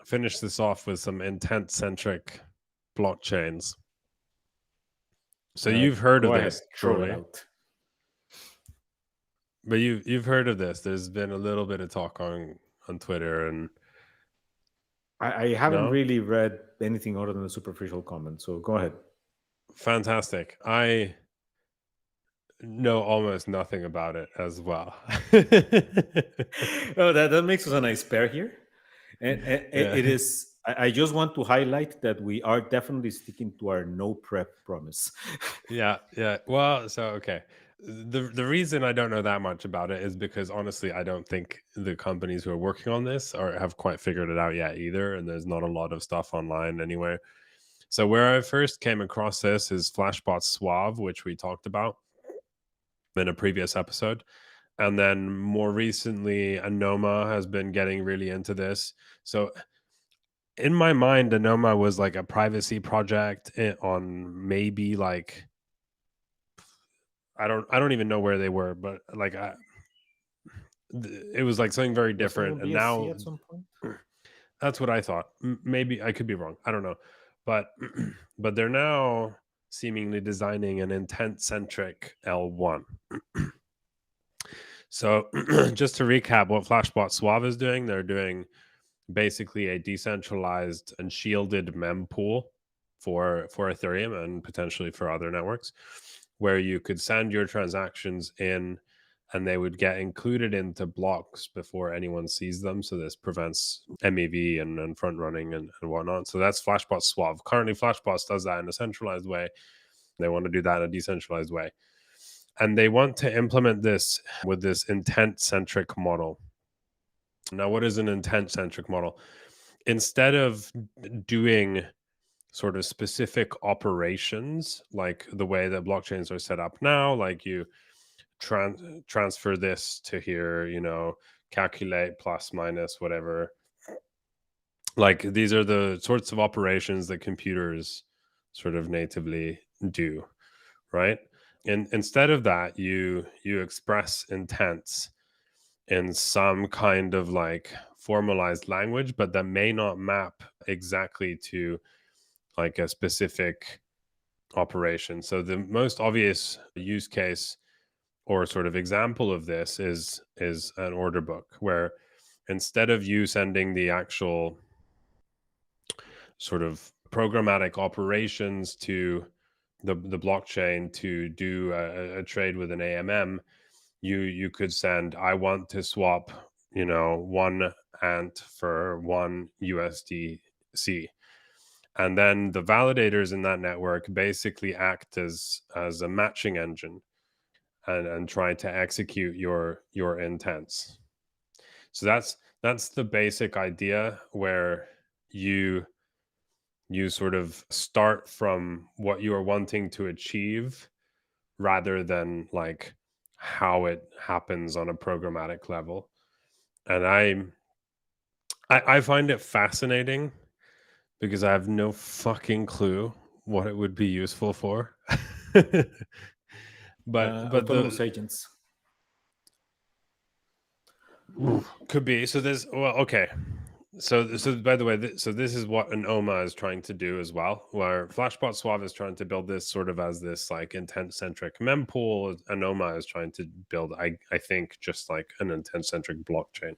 finish this off with some intent-centric blockchains. So you've heard of this, surely. But you've heard of this. There's been a little bit of talk on Twitter, and I haven't really read anything other than the superficial comments. So go ahead. Fantastic. I know almost nothing about it as well. Oh, that makes us a nice pair here. And it is. I just want to highlight that we are definitely sticking to our no prep promise. Yeah. Well, so okay. The reason I don't know that much about it is because honestly, I don't think the companies who are working on this have quite figured it out yet either, and there's not a lot of stuff online anyway. So where I first came across this is Flashbot Suave, which we talked about in a previous episode. And then more recently, Anoma has been getting really into this. So in my mind, Anoma was like a privacy project on maybe like, I don't even know where they were, but like it was like something very different. And now at some point? That's what I thought. Maybe I could be wrong. I don't know. But but they're now seemingly designing an intent-centric L1. So just to recap what Flashbot Suave is doing, they're doing basically a decentralized and shielded mempool for Ethereum and potentially for other networks, where you could send your transactions in and they would get included into blocks before anyone sees them. So this prevents MEV and front running and whatnot. So that's Flashbot Suave. Currently, Flashbots does that in a centralized way. They want to do that in a decentralized way. And they want to implement this with this intent-centric model. Now, what is an intent-centric model? Instead of doing sort of specific operations, like the way that blockchains are set up now, like you transfer this to here, calculate plus minus whatever. Like these are the sorts of operations that computers sort of natively do, right? And instead of that, you express intents in some kind of like formalized language, but that may not map exactly to like a specific operation. So the most obvious use case or sort of example of this is an order book, where instead of you sending the actual sort of programmatic operations to the blockchain to do a trade with an AMM, you could send, I want to swap 1 ant for 1 USDC, and then the validators in that network basically act as a matching engine and try to execute your intents. So that's the basic idea, where you sort of start from what you are wanting to achieve rather than like how it happens on a programmatic level. And I find it fascinating because I have no fucking clue what it would be useful for. but autonomous agents could be. So there's okay. So by the way, so this is what Anoma is trying to do as well, where Flashbot Suave is trying to build this sort of as this like intent-centric mempool. Anoma is trying to build, I think, just like an intent-centric blockchain.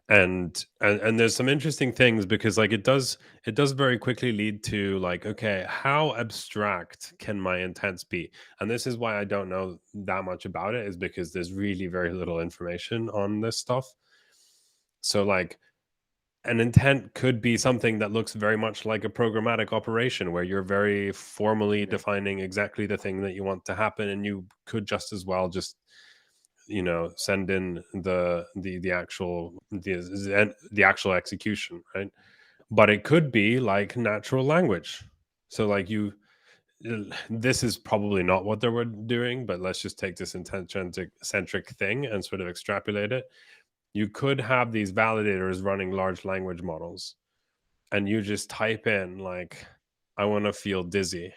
And there's some interesting things, because like it does very quickly lead to like, okay, how abstract can my intents be? And this is why I don't know that much about it, is because there's really very little information on this stuff. So like an intent could be something that looks very much like a programmatic operation where you're very formally defining exactly the thing that you want to happen, and you could just as well just send in the actual execution, right? But it could be like natural language. So like this is probably not what they were doing, but let's just take this intent-centric thing and sort of extrapolate it. You could have these validators running large language models, and you just type in like, I want to feel dizzy,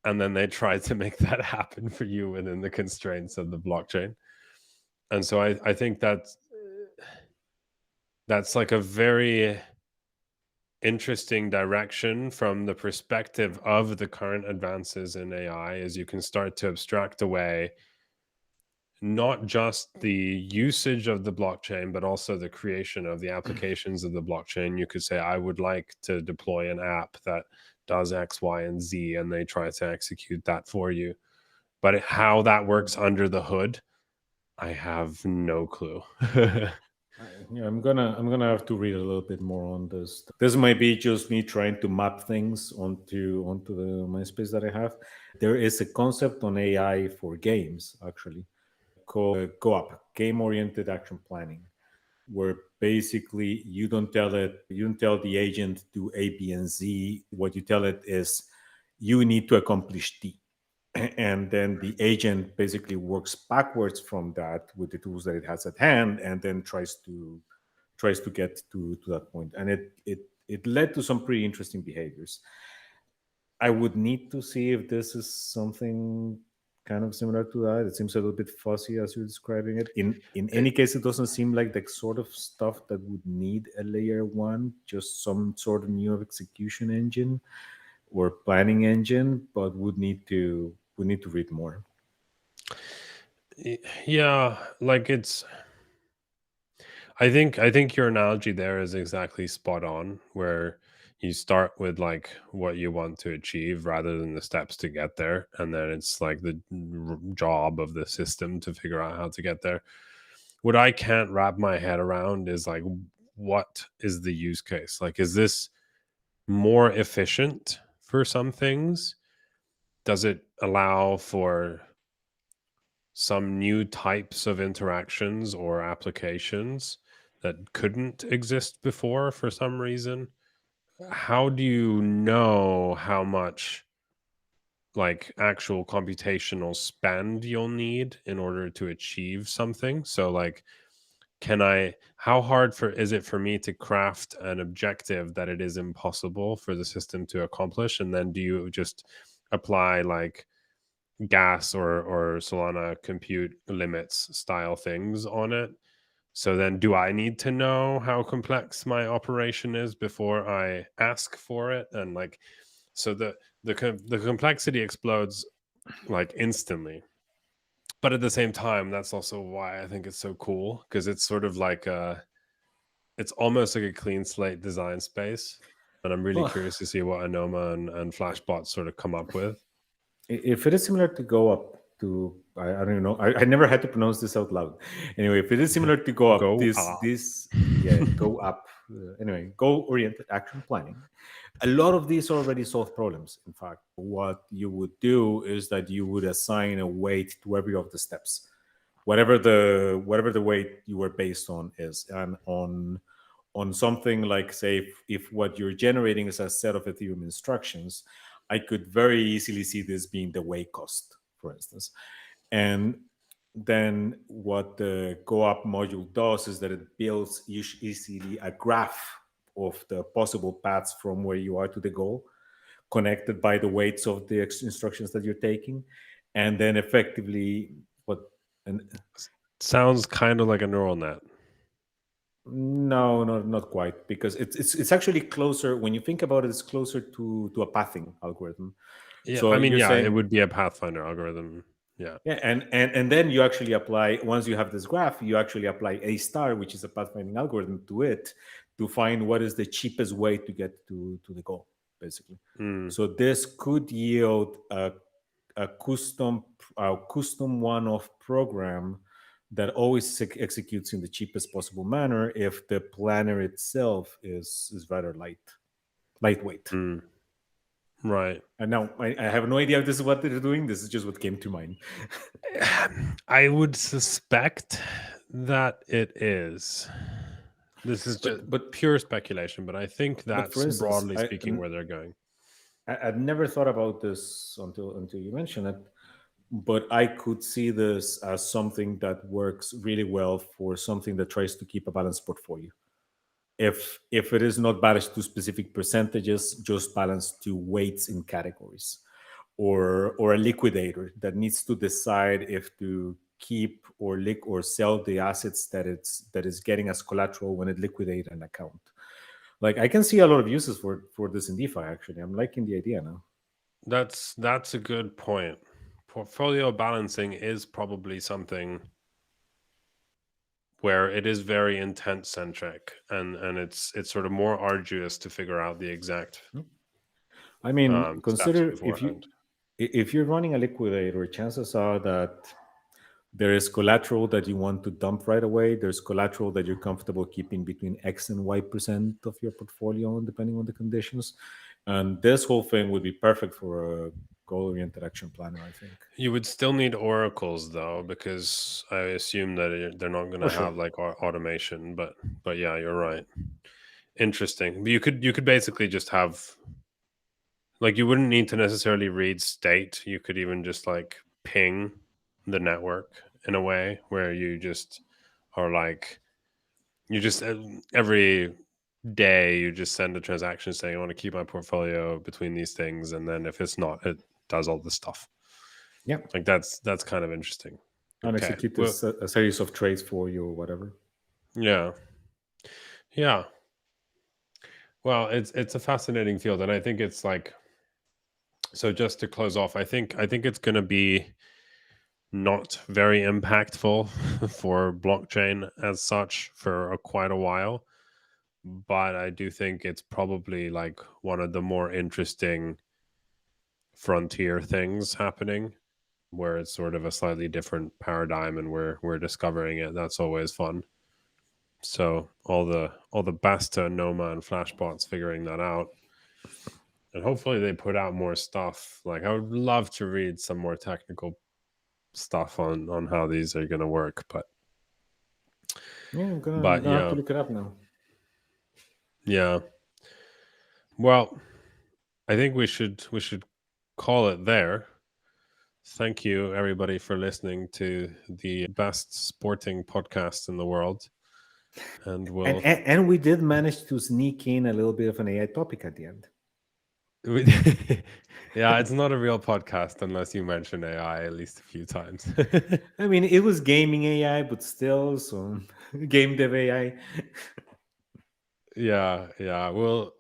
and then they try to make that happen for you within the constraints of the blockchain. And so I think that's like a very interesting direction from the perspective of the current advances in AI, as you can start to abstract away not just the usage of the blockchain, but also the creation of the applications of the blockchain. You could say, I would like to deploy an app that does X, Y, and Z, and they try to execute that for you. But how that works under the hood, I have no clue. Yeah, I'm gonna have to read a little bit more on this. This might be just me trying to map things onto the MySpace that I have. There is a concept on AI for games actually called GOAP, game-oriented action planning, where basically you don't tell the agent do A, B, and Z. What you tell it is you need to accomplish D. And then the agent basically works backwards from that with the tools that it has at hand, and then tries to get to that point. And it led to some pretty interesting behaviors. I would need to see if this is something kind of similar to that. It seems a little bit fuzzy as you're describing it. In any case, it doesn't seem like the sort of stuff that would need a layer one, just some sort of new execution engine or planning engine, but would need to read more. Yeah, like I think your analogy there is exactly spot on, where you start with like what you want to achieve rather than the steps to get there, and then it's like the job of the system to figure out how to get there. What I can't wrap my head around is like, what is the use case? Like, is this more efficient for some things? Does it allow for some new types of interactions or applications that couldn't exist before for some reason? How do you know how much like actual computational spend you'll need in order to achieve something? So like, how hard is it for me to craft an objective that it is impossible for the system to accomplish? And then do you just apply like gas or Solana compute limits style things on it? So then do I need to know how complex my operation is before I ask for it? And like, so the complexity explodes like instantly. But at the same time, that's also why I think it's so cool, because it's sort of like it's almost like a clean slate design space. And I'm really curious to see what Anoma and Flashbot sort of come up with. If it is similar to Go Up to, I don't know, I never had to pronounce this out loud. Anyway, if it is similar to Go Up, Go Up. Anyway, goal-oriented action planning. A lot of these already solve problems. In fact, what you would do is that you would assign a weight to every of the steps, whatever the weight you were based on is, and on something like, say, if what you're generating is a set of Ethereum instructions, I could very easily see this being the weight cost, for instance. And then what the GoUp module does is that it builds easily a graph of the possible paths from where you are to the goal, connected by the weights of the instructions that you're taking. And then effectively, sounds kind of like a neural net. No, not quite, because it's actually closer. When you think about it, it's closer to a pathing algorithm. Yeah, so I mean, saying, it would be a Pathfinder algorithm. Yeah, and then you actually apply, once you have this graph, you actually apply A star, which is a pathfinding algorithm, to it to find what is the cheapest way to get to the goal, basically. So this could yield a custom one-off program that always executes in the cheapest possible manner if the planner itself is rather lightweight. Mm. Right. And now I have no idea if this is what they're doing. This is just what came to mind. I would suspect that it is. This is just But pure speculation, but I think that's for instance, broadly speaking where they're going. I'd never thought about this until you mentioned it, but I could see this as something that works really well for something that tries to keep a balanced portfolio. If it is not balanced to specific percentages, just balanced to weights in categories, or a liquidator that needs to decide if to keep or sell the assets that is getting as collateral when it liquidates an account. Like, I can see a lot of uses for this in DeFi. Actually, I'm liking the idea now. That's a good point. Portfolio balancing is probably something where it is very intent-centric, and it's sort of more arduous to figure out the exact. I mean, consider beforehand. if you're running a liquidator, chances are that there is collateral that you want to dump right away. There's collateral that you're comfortable keeping between X and Y% of your portfolio, depending on the conditions. And this whole thing would be perfect for a goal-oriented action planner, I think. You would still need oracles, though, because I assume that they're not going to have like automation. But yeah, you're right. Interesting. But you could basically just have, like, you wouldn't need to necessarily read state. You could even just like ping the network in a way where you just are like, you just every day you just send a transaction saying, I want to keep my portfolio between these things, and then if it's not, it does all this stuff. Yeah, like that's kind of interesting. And execute this a series of trades for you or whatever. Yeah. Well, it's a fascinating field, and I think it's like, so just to close off, I think it's going to be not very impactful for blockchain as such for quite a while, but I do think it's probably like one of the more interesting frontier things happening, where it's sort of a slightly different paradigm and we're discovering it. That's always fun. So all the Basta, Anoma, and Flashbots figuring that out. And hopefully they put out more stuff. Like, I would love to read some more technical stuff on how these are going to work. But yeah, I'm gonna have to look it up now. Yeah. Well, I think we should call it there. Thank you, everybody, for listening to the best sporting podcast in the world. And we did manage to sneak in a little bit of an AI topic at the end. Yeah, it's not a real podcast unless you mention AI at least a few times. I mean, it was gaming AI, but still some game dev AI. Yeah. We'll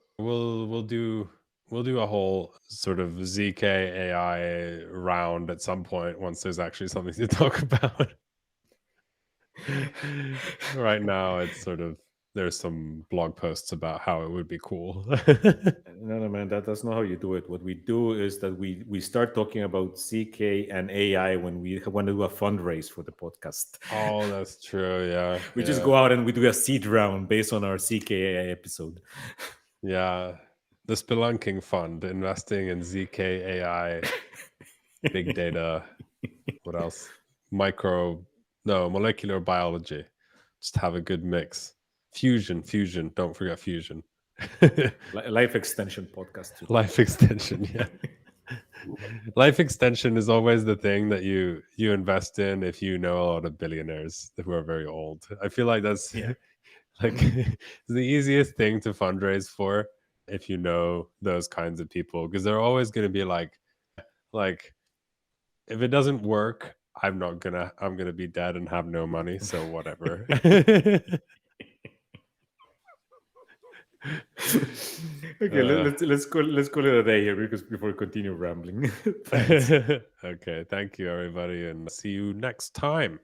do a whole sort of ZK AI round at some point once there's actually something to talk about. Right now, it's sort of, there's some blog posts about how it would be cool. No, man, that's not how you do it. What we do is that we start talking about ZK and AI when we want to do a fundraise for the podcast. Oh, that's true. Yeah. We just go out and we do a seed round based on our ZK AI episode. Yeah. The Spelunking Fund, investing in ZK AI, big data, what else? Molecular biology. Just have a good mix. Fusion. Don't forget fusion. Life extension podcast too. Life extension, yeah. Life extension is always the thing that you invest in if you know a lot of billionaires who are very old. I feel like that's like the easiest thing to fundraise for if you know those kinds of people, because they're always going to be like if it doesn't work, I'm gonna be dead and have no money, so whatever. Okay, let's call it a day here, because before we continue rambling. Okay, thank you, everybody, and see you next time.